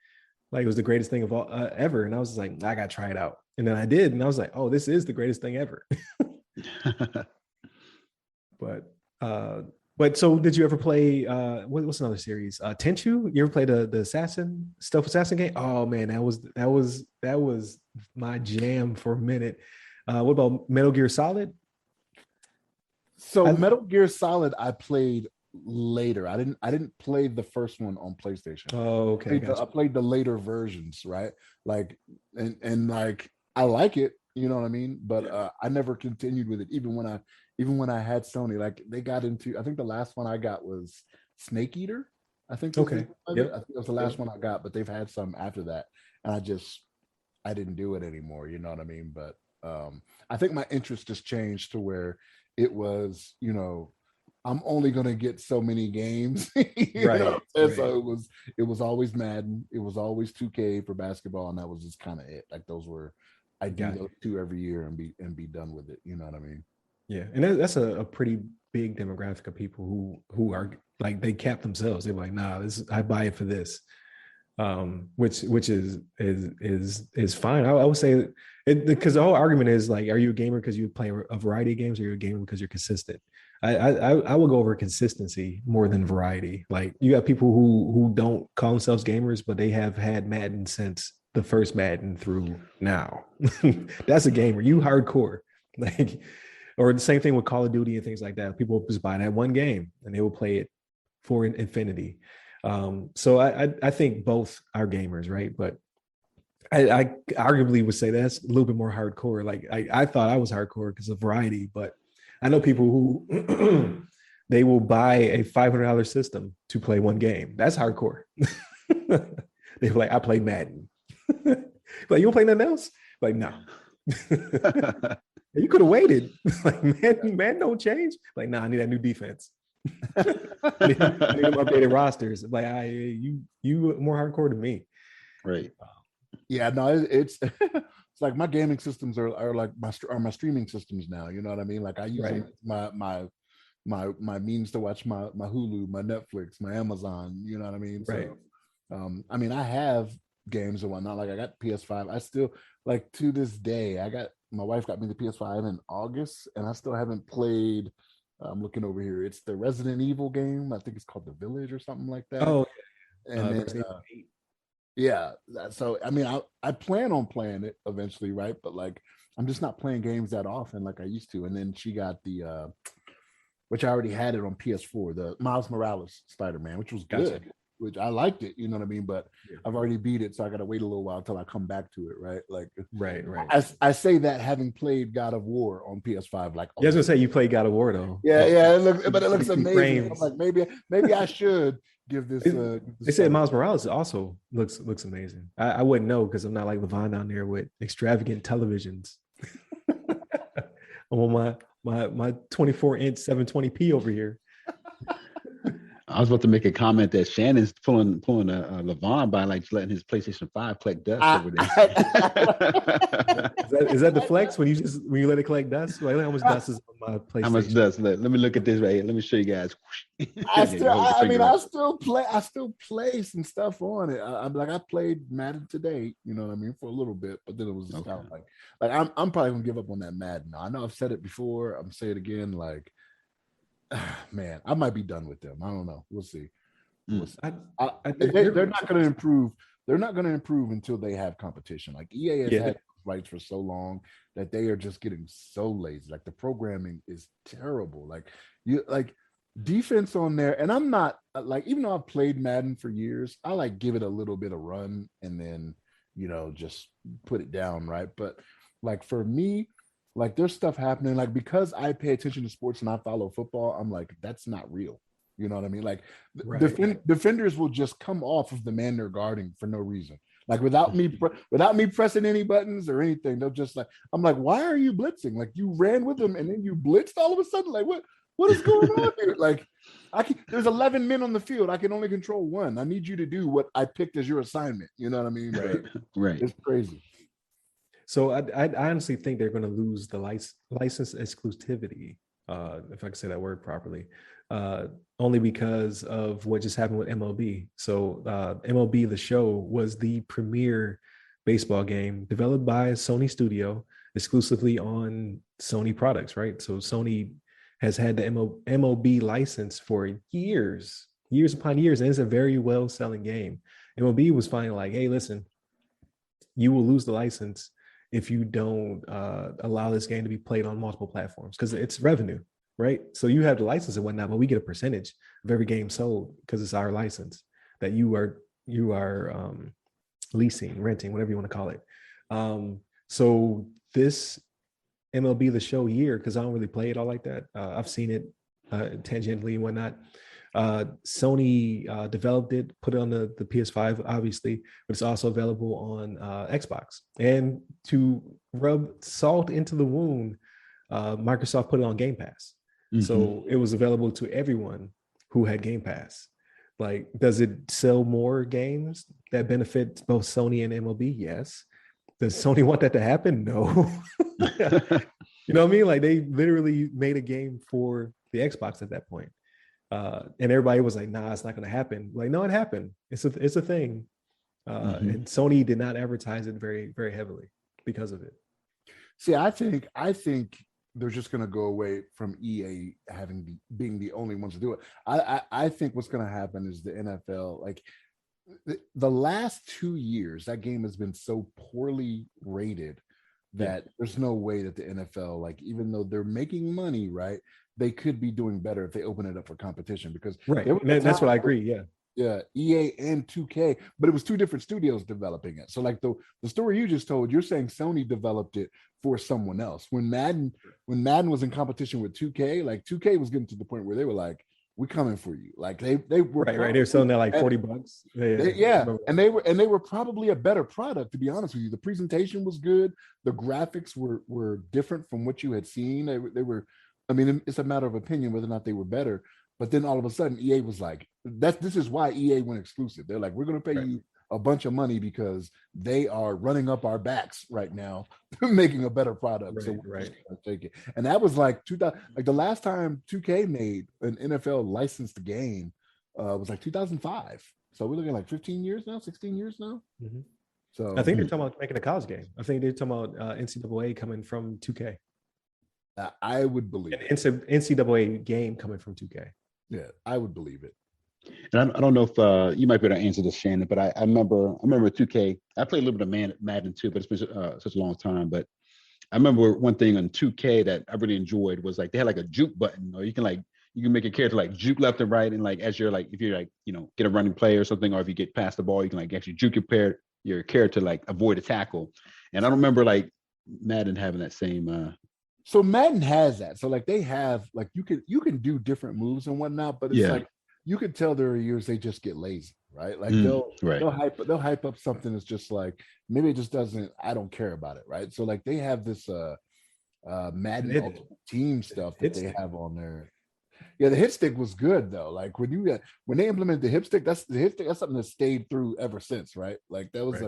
like it was the greatest thing of all ever. And I was just like, I gotta try it out. And then I did, and I was like, oh, this is the greatest thing ever. But so did you ever play what's another series? Tenchu? You ever play the stealth assassin game? Oh man, that was my jam for a minute. What about Metal Gear Solid?
So Metal Gear Solid I played later. I didn't play the first one on PlayStation.
Oh, okay.
I played the later versions, right? Like and like I like it, you know what I mean? But I never continued with it, even when I had Sony. Like they got into, I think the last one I got was Snake Eater. I think
okay.
I think that was the last one I got, but they've had some after that, and I didn't do it anymore, you know what I mean? But I think my interest just changed to where it was, I'm only gonna get so many games, right? And so it was always Madden, it was always 2K for basketball, and that was just kind of it. Like those were, I do those 2 every year and be done with it. You know what I mean?
Yeah, and that's a pretty big demographic of people who are like, they cap themselves. They're like, nah, I buy it for this, which is fine. I would say because the whole argument is like, are you a gamer because you play a variety of games, or you're a gamer because you're consistent? I will go over consistency more than variety. Like you got people who don't call themselves gamers, but they have had Madden since the first Madden through now. That's a game where you hardcore. Like, or the same thing with Call of Duty and things like that. People just buy that one game and they will play it for infinity. So I think both are gamers, right? But I arguably would say that's a little bit more hardcore. Like I thought I was hardcore because of variety, but I know people who they will buy a $500 system to play one game. That's hardcore. They're like, I play Madden. Like, you don't play nothing else? Like, no. You could have waited. Like, man, don't change. Like, nah, I need that new defense. I need them updated rosters. Like, you more hardcore than me.
Right.
Yeah, no, it's it's like my gaming systems are like my streaming systems now. You know what I mean? Like I use them as my means to watch my Hulu, my Netflix, my Amazon. You know what I mean?
Right.
So, I mean, I have games and whatnot. Like I got PS5. I still like to this day. My wife got me the PS5 in August, and I still haven't played. I'm looking over here. It's the Resident Evil game. I think it's called The Village or something like that.
Oh,
and then. Yeah, so I mean, I plan on playing it eventually, right? But like, I'm just not playing games that often like I used to. And then she got the, which I already had it on PS4, the Miles Morales Spider-Man, which was good,
Gotcha.
which I liked it. You know what I mean? But I've already beat it, so I got to wait a little while until I come back to it, right? Like,
right.
I say that having played God of War on PS5, like,
I was gonna say you played God of War though.
yeah, it looks amazing.
Frames.
I'm like, maybe I should give this.
They said Miles Morales also looks amazing. I wouldn't know because I'm not like LeVon down there with extravagant televisions. I'm on my 24-inch 720p over here.
I was about to make a comment that Shannon's pulling a LeVon by like letting his PlayStation 5 collect dust over there.
Is that the flex when you let it collect dust? Like how much dust is on my PlayStation?
How much dust? Let me look at this right here. Let me show you guys.
I still play some stuff on it. I played Madden today, you know what I mean, for a little bit, but then it was just kind of like I'm probably gonna give up on that Madden. I know I've said it before. I'm saying it again. Like, man, I might be done with them. I don't know. We'll see. We'll see. They're not going to improve. They're not going to improve until they have competition. Like EA has had rights for so long that they are just getting so lazy. Like the programming is terrible. Like defense on there. And I'm not like, even though I've played Madden for years, I like give it a little bit of run and then, just put it down. Right. But like for me, like there's stuff happening, like because I pay attention to sports and I follow football, I'm like, that's not real. You know what I mean? Like defenders will just come off of the man they're guarding for no reason. Like without me pressing any buttons or anything, they'll just like, I'm like, why are you blitzing? Like you ran with them and then you blitzed all of a sudden. Like what is going on here? Like there's 11 men on the field. I can only control one. I need you to do what I picked as your assignment. You know what I mean?
Right.
It's crazy.
So I honestly think they're going to lose the license exclusivity, if I can say that word properly, only because of what just happened with MLB. So MLB The Show was the premier baseball game developed by Sony Studio exclusively on Sony products, right? So Sony has had the MLB license for years upon years, and it's a very well-selling game. MLB was finally like, hey, listen, you will lose the license if you don't allow this game to be played on multiple platforms, because it's revenue, right? So you have the license and whatnot, but we get a percentage of every game sold because it's our license that you are leasing, renting, whatever you want to call it. So this MLB The Show year, because I don't really play it all like that. I've seen it tangentially and whatnot. Sony developed it, put it on the PS5, obviously, but it's also available on Xbox. And to rub salt into the wound, Microsoft put it on Game Pass. Mm-hmm. So it was available to everyone who had Game Pass. Like, does it sell more games that benefit both Sony and MLB? Yes. Does Sony want that to happen? No. You know what I mean? Like, they literally made a game for the Xbox at that point. And everybody was like, nah, it's not going to happen. Like, no, it happened. It's a thing. And Sony did not advertise it very, very heavily because of it.
See, I think they're just going to go away from EA being the only ones to do it. I think what's going to happen is the NFL, like the last 2 years, that game has been so poorly rated that there's no way that the NFL, like, even though they're making money, right, they could be doing better if they open it up for competition. Because
that's what I agree.
Yeah, EA and 2K, but it was two different studios developing it. So like the story you just told, you're saying Sony developed it for someone else. When Madden was in competition with 2K, like 2K was getting to the point where they were like, "We're coming for you." Like they were
right. They were selling that like $40.
And they were probably a better product, to be honest with you. The presentation was good. The graphics were different from what you had seen. They were. I mean, it's a matter of opinion whether or not they were better. But then all of a sudden, EA was like, this is why EA went exclusive. They're like, we're going to pay you a bunch of money because they are running up our backs right now, making a better product. So we're just gonna take it. And that was like 2000. Like the last time 2K made an NFL licensed game was like 2005. So we're looking at like 15 years now, 16 years now.
Mm-hmm.
So
I think they're talking about making a college game. I think they're talking about NCAA coming from 2K.
I would believe
an NCAA game coming from 2K.
Yeah, I would believe it.
And I don't know if you might be able to answer this, Shannon, but I remember 2K. I played a little bit of Madden too, but it's been such a long time. But I remember one thing on 2K that I really enjoyed was like they had like a juke button, or you can make a character like juke left and right, and like as you're like if you're like get a running play or something, or if you get past the ball, you can like actually juke your character like avoid a tackle. And I don't remember like Madden having that same.
So Madden has that. So like they have like you can do different moves and whatnot, but it's like you could tell there are years they just get lazy, right? Like they'll hype up something that's just like maybe it just doesn't. I don't care about it, right? So like they have this Madden Ultimate Team stuff that they have on there. Yeah, the hit stick was good though. Like when they implemented the hip stick, that's something that stayed through ever since, right? Like that was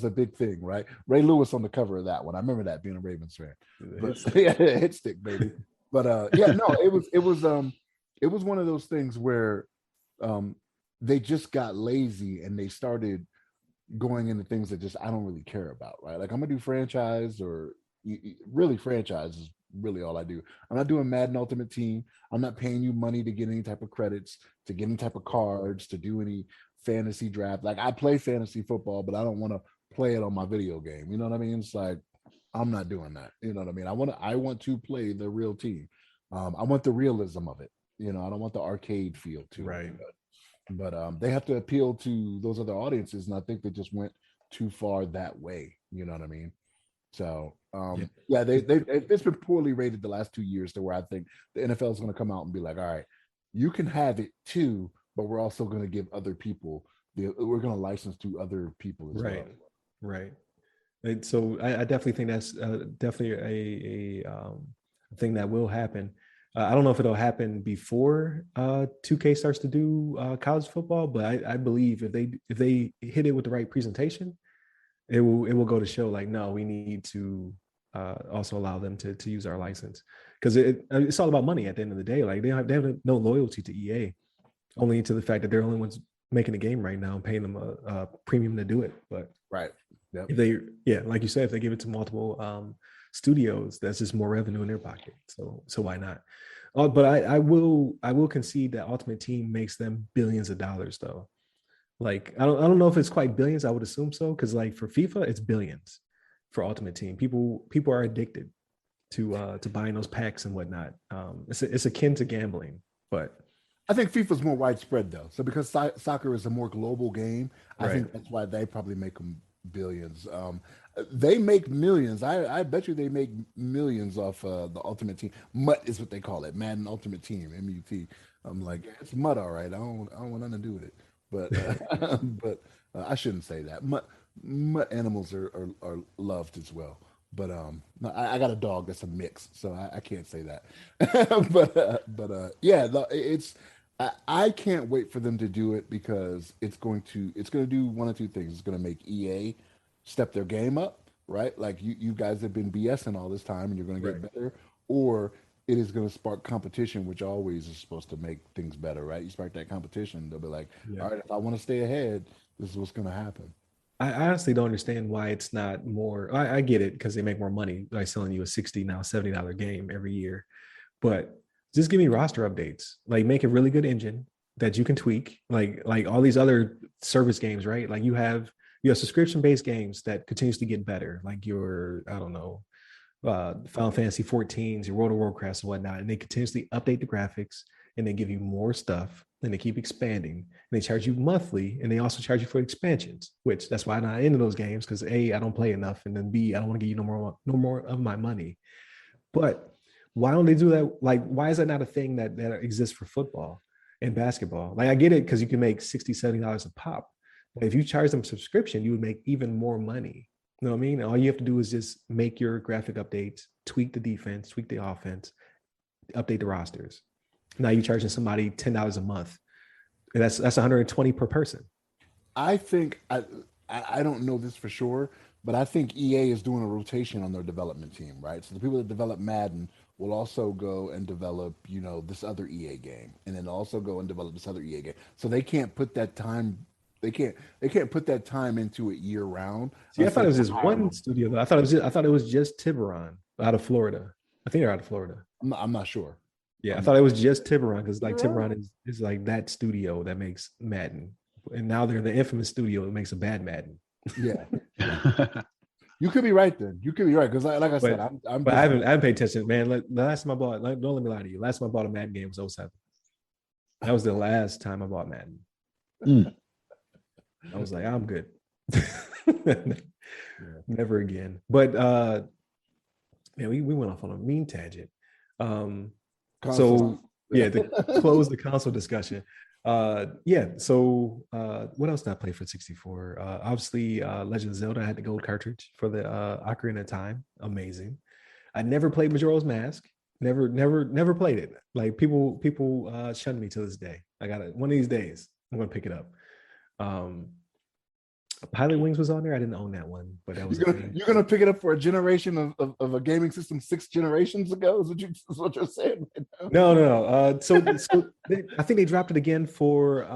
a big thing, right? Ray Lewis on the cover of that one. I remember that being a Ravens fan. But yeah, hit stick, baby. But it was one of those things where they just got lazy and they started going into things that just I don't really care about, right? Like I'm gonna do franchise or really franchise is really all I do. I'm not doing Madden Ultimate Team. I'm not paying you money to get any type of credits, to get any type of cards, to do any fantasy draft. Like I play fantasy football, but I don't want to play it on my video game. You know what I mean? It's like I'm not doing that. You know what I mean? I want to play the real team. I want the realism of it. I don't want the arcade feel to it. But they have to appeal to those other audiences, and I think they just went too far that way. You know what I mean? So it's been poorly rated the last 2 years to where I think the NFL is going to come out and be like, all right, you can have it too, but we're also going to give other people we're going to license to other people as well.
Right. And so I definitely think that's definitely a thing that will happen. I don't know if it'll happen before 2K starts to do college football, but I believe if they hit it with the right presentation, it will go to show like, no, we need to also allow them to use our license, because it's all about money at the end of the day. Like they have no loyalty to EA, only to the fact that they're the only ones making the game right now and paying them a premium to do it. But if they, like you said, if they give it to multiple studios, that's just more revenue in their pocket. So why not? But I will concede that Ultimate Team makes them billions of dollars though. Like I don't know if it's quite billions. I would assume so, because like for FIFA, it's billions. For Ultimate Team, people are addicted to buying those packs and whatnot. It's akin to gambling, but
I think FIFA's more widespread though. So because soccer is a more global game, I think that's why they probably make them billions. They make millions. I bet you they make millions off the Ultimate Team. MUT is what they call it, Madden Ultimate Team, MUT. I'm like, it's MUT, all right. I don't want nothing to do with it. But I shouldn't say that. MUT animals are loved as well. But no, I got a dog that's a mix, so I can't say that. It's I can't wait for them to do it, because it's going to do one of two things. It's going to make EA step their game up, right? Like you guys have been BSing all this time, and you're going to get better, or it is going to spark competition, which always is supposed to make things better, right? You spark that competition, they'll be like, all right, if I want to stay ahead, this is what's going to happen.
I honestly don't understand why it's not more. I get it, because they make more money by selling you a $60 now $70 game every year, but just give me roster updates. Like make a really good engine, that you can tweak, like all these other service games, right? Like you have subscription-based games that continuously get better, like your, I don't know, Final Fantasy 14s, your World of Warcraft and whatnot, and they continuously update the graphics and they give you more stuff and they keep expanding. And they charge you monthly, and they also charge you for expansions, which that's why I'm not into those games, because A, I don't play enough, and then B, I don't want to give you no more of my money. But why don't they do that? Like, why is that not a thing that exists for football and basketball? Like, I get it because you can make $60, $70 a pop. But if you charge them subscription, you would make even more money. You know what I mean? All you have to do is just make your graphic updates, tweak the defense, tweak the offense, update the rosters. Now you're charging somebody $10 a month. That's 120 per person.
I think I don't know this for sure, but I think EA is doing a rotation on their development team, right? So the people that develop Madden will also go and develop, this other EA game, and then also go and develop this other EA game. So they can't put that time. They can't put that time into it year round.
See, I thought it was just one studio though. I thought it was just Tiburon out of Florida. I think they're out of Florida.
I'm not sure.
Yeah, I thought it was just Tiburon, because like Tiburon is like that studio that makes Madden, and now they're the infamous studio that makes a bad Madden.
Yeah. You could be right then. You could be right, because like I said,
but I haven't paid attention, man. The last time I bought, don't let me lie to you. Last time I bought a Madden game was 07. That was the last time I bought Madden. I was like, I'm good. Never again. But we went off on a mean tangent. So to close the console discussion. So what else did I play for 64? Obviously, Legend of Zelda. I had the gold cartridge for the Ocarina of Time. Amazing. I never played Majora's Mask. Never played it. Like people shun me to this day. I got it. One of these days I'm gonna pick it up. Pilot Wings was on there. I didn't own that one, but that was
you're gonna pick it up for a generation of a gaming system 6 generations ago. Is what you're saying right
now? No. So I think they dropped it again for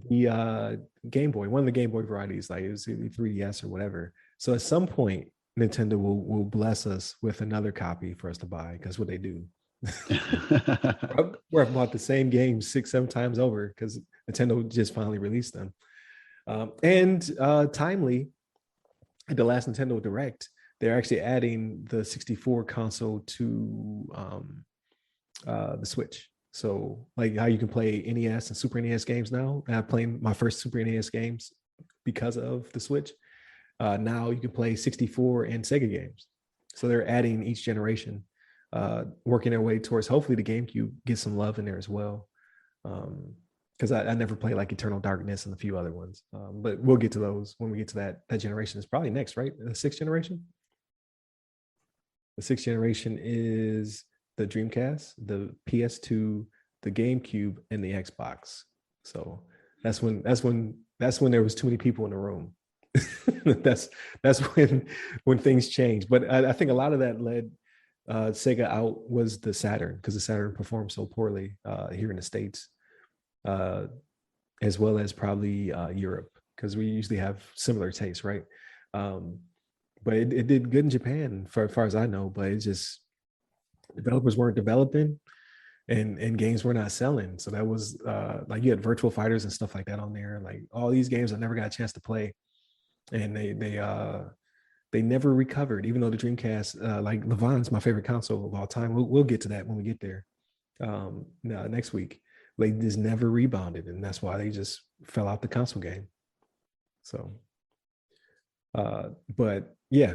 the Game Boy, one of the Game Boy varieties, like it was 3DS or whatever. So at some point, Nintendo will bless us with another copy for us to buy, because what they do. We're about the same game 6-7 times over, because Nintendo just finally released them. Timely, at the last Nintendo Direct, they're actually adding the 64 console to the Switch. So like how you can play NES and Super NES games now. I'm playing my first Super NES games because of the Switch. Now you can play 64 and Sega games. So they're adding each generation, working their way towards hopefully the GameCube gets some love in there as well. Because I never played like Eternal Darkness and a few other ones. But we'll get to those when we get to that generation. It's probably next, right? The 6th generation? The 6th generation is the Dreamcast, the PS2, the GameCube, and the Xbox. So that's when there was too many people in the room. that's when things changed. But I think a lot of that led Sega out was the Saturn, because the Saturn performed so poorly here in the States. As well as probably Europe, because we usually have similar tastes, right? But it did good in Japan, for as far as I know. But it's just developers weren't developing, and games were not selling. So that was like you had Virtual Fighters and stuff like that on there. Like all these games I never got a chance to play, and they never recovered. Even though the Dreamcast, like LeVon's my favorite console of all time. We'll get to that when we get there next week. They just never rebounded, and that's why they just fell out the console game. So, but yeah,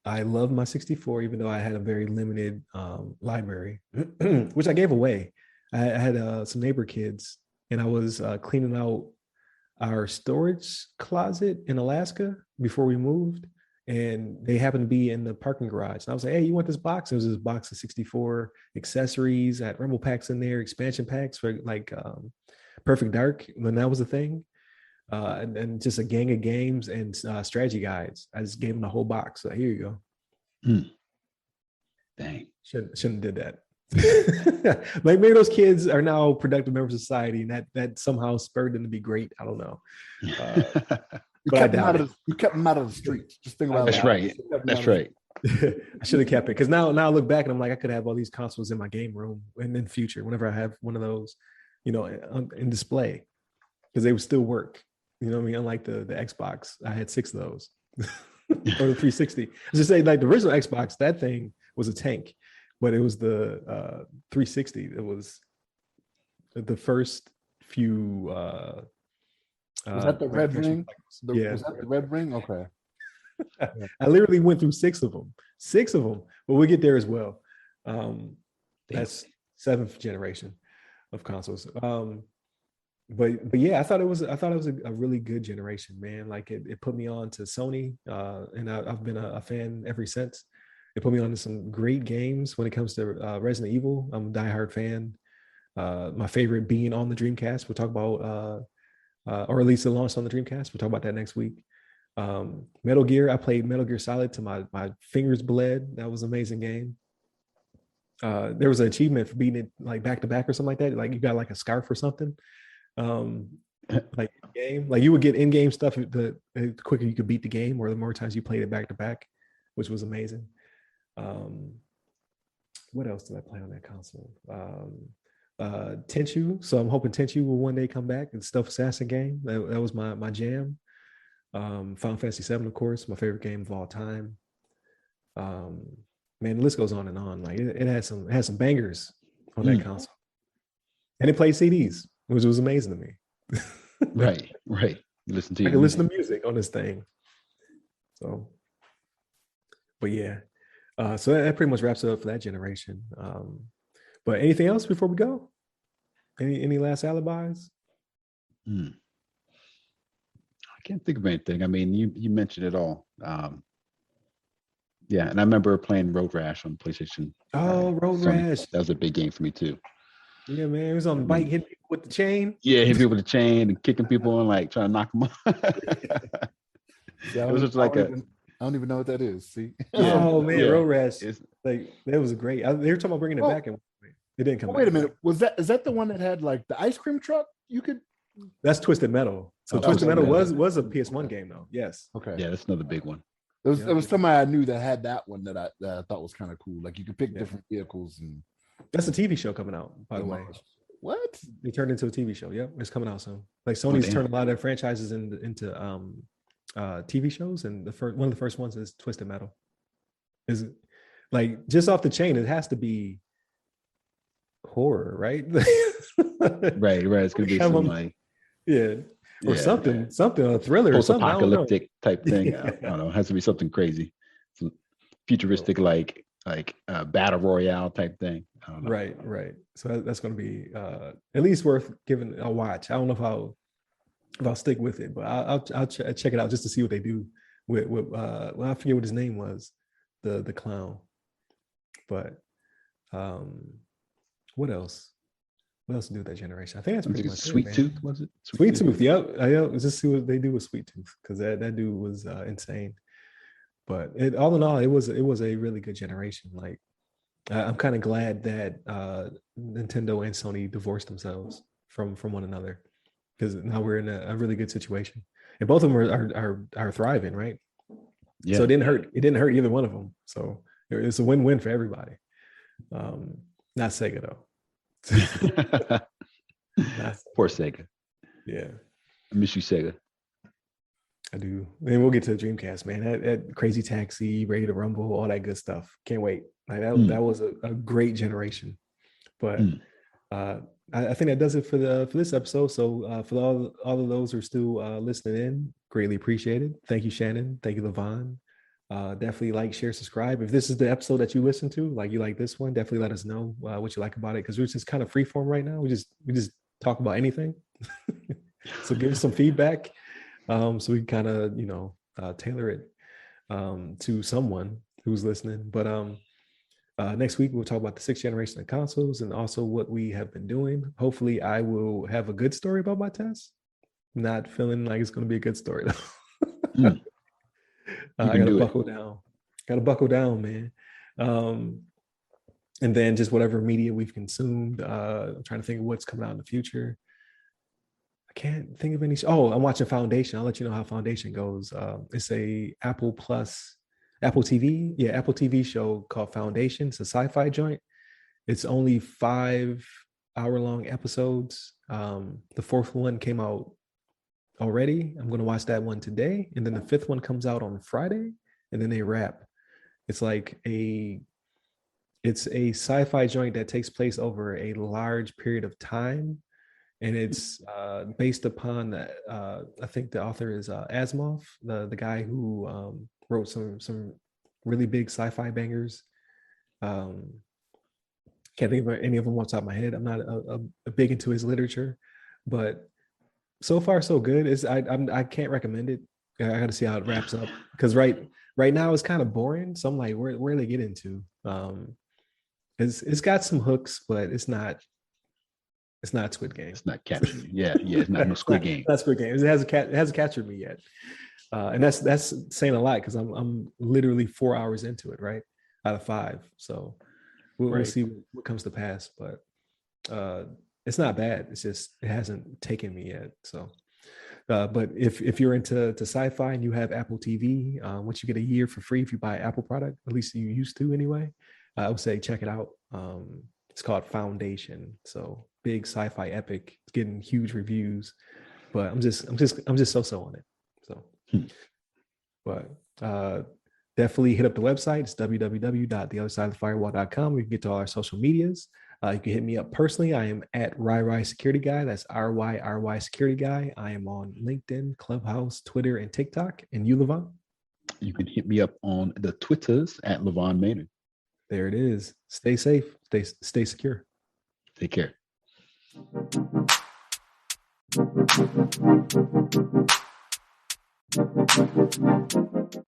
I love my 64, even though I had a very limited library, which I gave away. I had some neighbor kids, and I was cleaning out our storage closet in Alaska before we moved, and they happened to be in the parking garage. And I was like, hey, you want this box? It was this box of 64 accessories. I had rumble packs in there, expansion packs for like Perfect Dark when that was a thing. And just a gang of games and strategy guides. I just gave them the whole box. So here you go.
Dang.
Shouldn't have did that. Like maybe those kids are now productive members of society, and that somehow spurred them to be great. I don't know.
You kept them out of the streets. Just think about
That's right. That's right.
I should have kept it, because now I look back and I'm like, I could have all these consoles in my game room, and in the future, whenever I have one of those, in display because they would still work. You know what I mean? Unlike the Xbox, I had 6 of those. Or the 360. I was just saying, like the original Xbox, that thing was a tank, but it was the 360. It was the first few.
Was that the red ring?
Yeah.
Was that the red ring? Okay.
I literally went through 6 of them. 6 of them, but we'll get there as well. That's 7th generation of consoles. But yeah, I thought it was a really good generation, man. Like it put me on to Sony, and I've been a fan ever since. It put me on to some great games when it comes to Resident Evil. I'm a diehard fan. My favorite being on the Dreamcast. We'll talk about, or at least it launched on the Dreamcast. We'll talk about that next week. Metal Gear. I played Metal Gear Solid to my fingers bled. That was an amazing game. There was an achievement for beating it like back to back or something like that. Like you got like a scarf or something. Like game, like you would get in-game stuff the quicker you could beat the game, or the more times you played it back to back, which was amazing. What else did I play on that console? Tenchu. So I'm hoping Tenchu will one day come back. It's Stealth Assassin game. That was my jam. Final Fantasy VII, of course, my favorite game of all time. Man, the list goes on and on. Like it had some bangers on that console, and it played CDs, which was amazing to me.
Right. You listen to.
I can listen to music on this thing. So, but yeah, so that pretty much wraps it up for that generation. But anything else before we go? Any last alibis?
I can't think of anything. I mean, you mentioned it all. Yeah, and I remember playing Road Rash on PlayStation.
Oh, Road Rash.
That was a big game for me too.
Yeah, man. It was on the bike, hitting people with the chain.
Yeah, hitting people with the chain and kicking people and like trying to knock them off.
Yeah,
it was just like
I don't even know what that is. See?
Oh man, Road Rash. Like that was great. They were talking about bringing it back, and it didn't come.
Wait a minute. Is that the one that had like the ice cream truck? You could.
That's Twisted Metal. So Twisted Metal was a PS1 game though. Yes.
Okay.
Yeah, that's another big one.
There was somebody I knew that had that one that I thought was kind of cool. Like you could pick different vehicles and.
That's a TV show coming out, by the way.
What?
They turned into a TV show. Yep, it's coming out soon. Like Sony's turned a lot of their franchises into TV shows, and one of the first ones is Twisted Metal. Is like just off the chain. It has to be horror, right?
Right. It's gonna be some like
or something, a thriller,
post-apocalyptic type thing. I don't know. It has to be something crazy, some futuristic like battle royale type thing. I don't know.
Right. So that's going to be at least worth giving a watch. I don't know if I'll stick with it, but I'll check it out just to see what they do with I forget what his name was, the clown. But what else? What else to do with that generation? I think that's pretty much
Sweet
it,
Tooth, was it?
Sweet Tooth. Yep. Just see what they do with Sweet Tooth, because that dude was insane. But all in all, it was a really good generation. Like I'm kind of glad that Nintendo and Sony divorced themselves from one another, because now we're in a really good situation, and both of them are thriving, right? Yeah. So it didn't hurt either one of them. So it's a win-win for everybody. Not Sega though.
Poor Sega.
Yeah,
I miss you, Sega.
I do. And we'll get to the Dreamcast, man. That Crazy Taxi, Ready to Rumble, all that good stuff. Can't wait. Like that was a great generation. But I think that does it for this episode. So for all of those who are still listening in, greatly appreciated. Thank you, Shannon. Thank you, LeVon. Definitely like, share, subscribe. If this is the episode that you listen to, like you like this one, definitely let us know what you like about it, because we're just kind of freeform right now. We just talk about anything. So give us some feedback. So we can kind of, tailor it to someone who's listening. But next week, we'll talk about the 6th generation of consoles and also what we have been doing. Hopefully, I will have a good story about my test. Not feeling like it's going to be a good story, though. I got to buckle down. Got to buckle down, man. And then just whatever media we've consumed. I'm trying to think of what's coming out in the future. I can't think of any. Oh, I'm watching Foundation. I'll let you know how Foundation goes. It's a Apple TV show called Foundation. It's a sci-fi joint. It's only 5 hour-long episodes. The fourth one came out already. I'm going to watch that one today, and then the fifth one comes out on Friday, and then they wrap. It's like it's a sci-fi joint that takes place over a large period of time, and it's based upon I think the author is Asimov, the guy who wrote some really big sci-fi bangers. Can't think of any of them off the top of my head. I'm not a big into his literature, but so far so good. I can't recommend it. I got to see how it wraps up, because right now it's kind of boring. So I'm like, where they get into? It's got some hooks, but it's not Squid Game.
It's not catching me. Yeah, it's not no Squid Game.
Not Squid Game. It hasn't captured me yet, and that's saying a lot, because I'm literally 4 hours into it, right, out of 5. So we'll see what comes to pass, but it's not bad. It's just it hasn't taken me yet. So, but if you're into sci-fi and you have Apple TV, once you get a year for free if you buy Apple product, at least you used to anyway, I would say check it out. It's called Foundation. So big sci-fi epic. It's getting huge reviews, but I'm just so on it. So, but definitely hit up the website. It's www.theothersideofthefirewall.com. We can get to all our social medias. You can hit me up personally. I am at RyRy Security Guy. That's RYRY Security Guy. I am on LinkedIn, Clubhouse, Twitter, and TikTok. And you, LeVon?
You can hit me up on the Twitters at LeVon Maynard.
There it is. Stay safe. Stay secure.
Take care.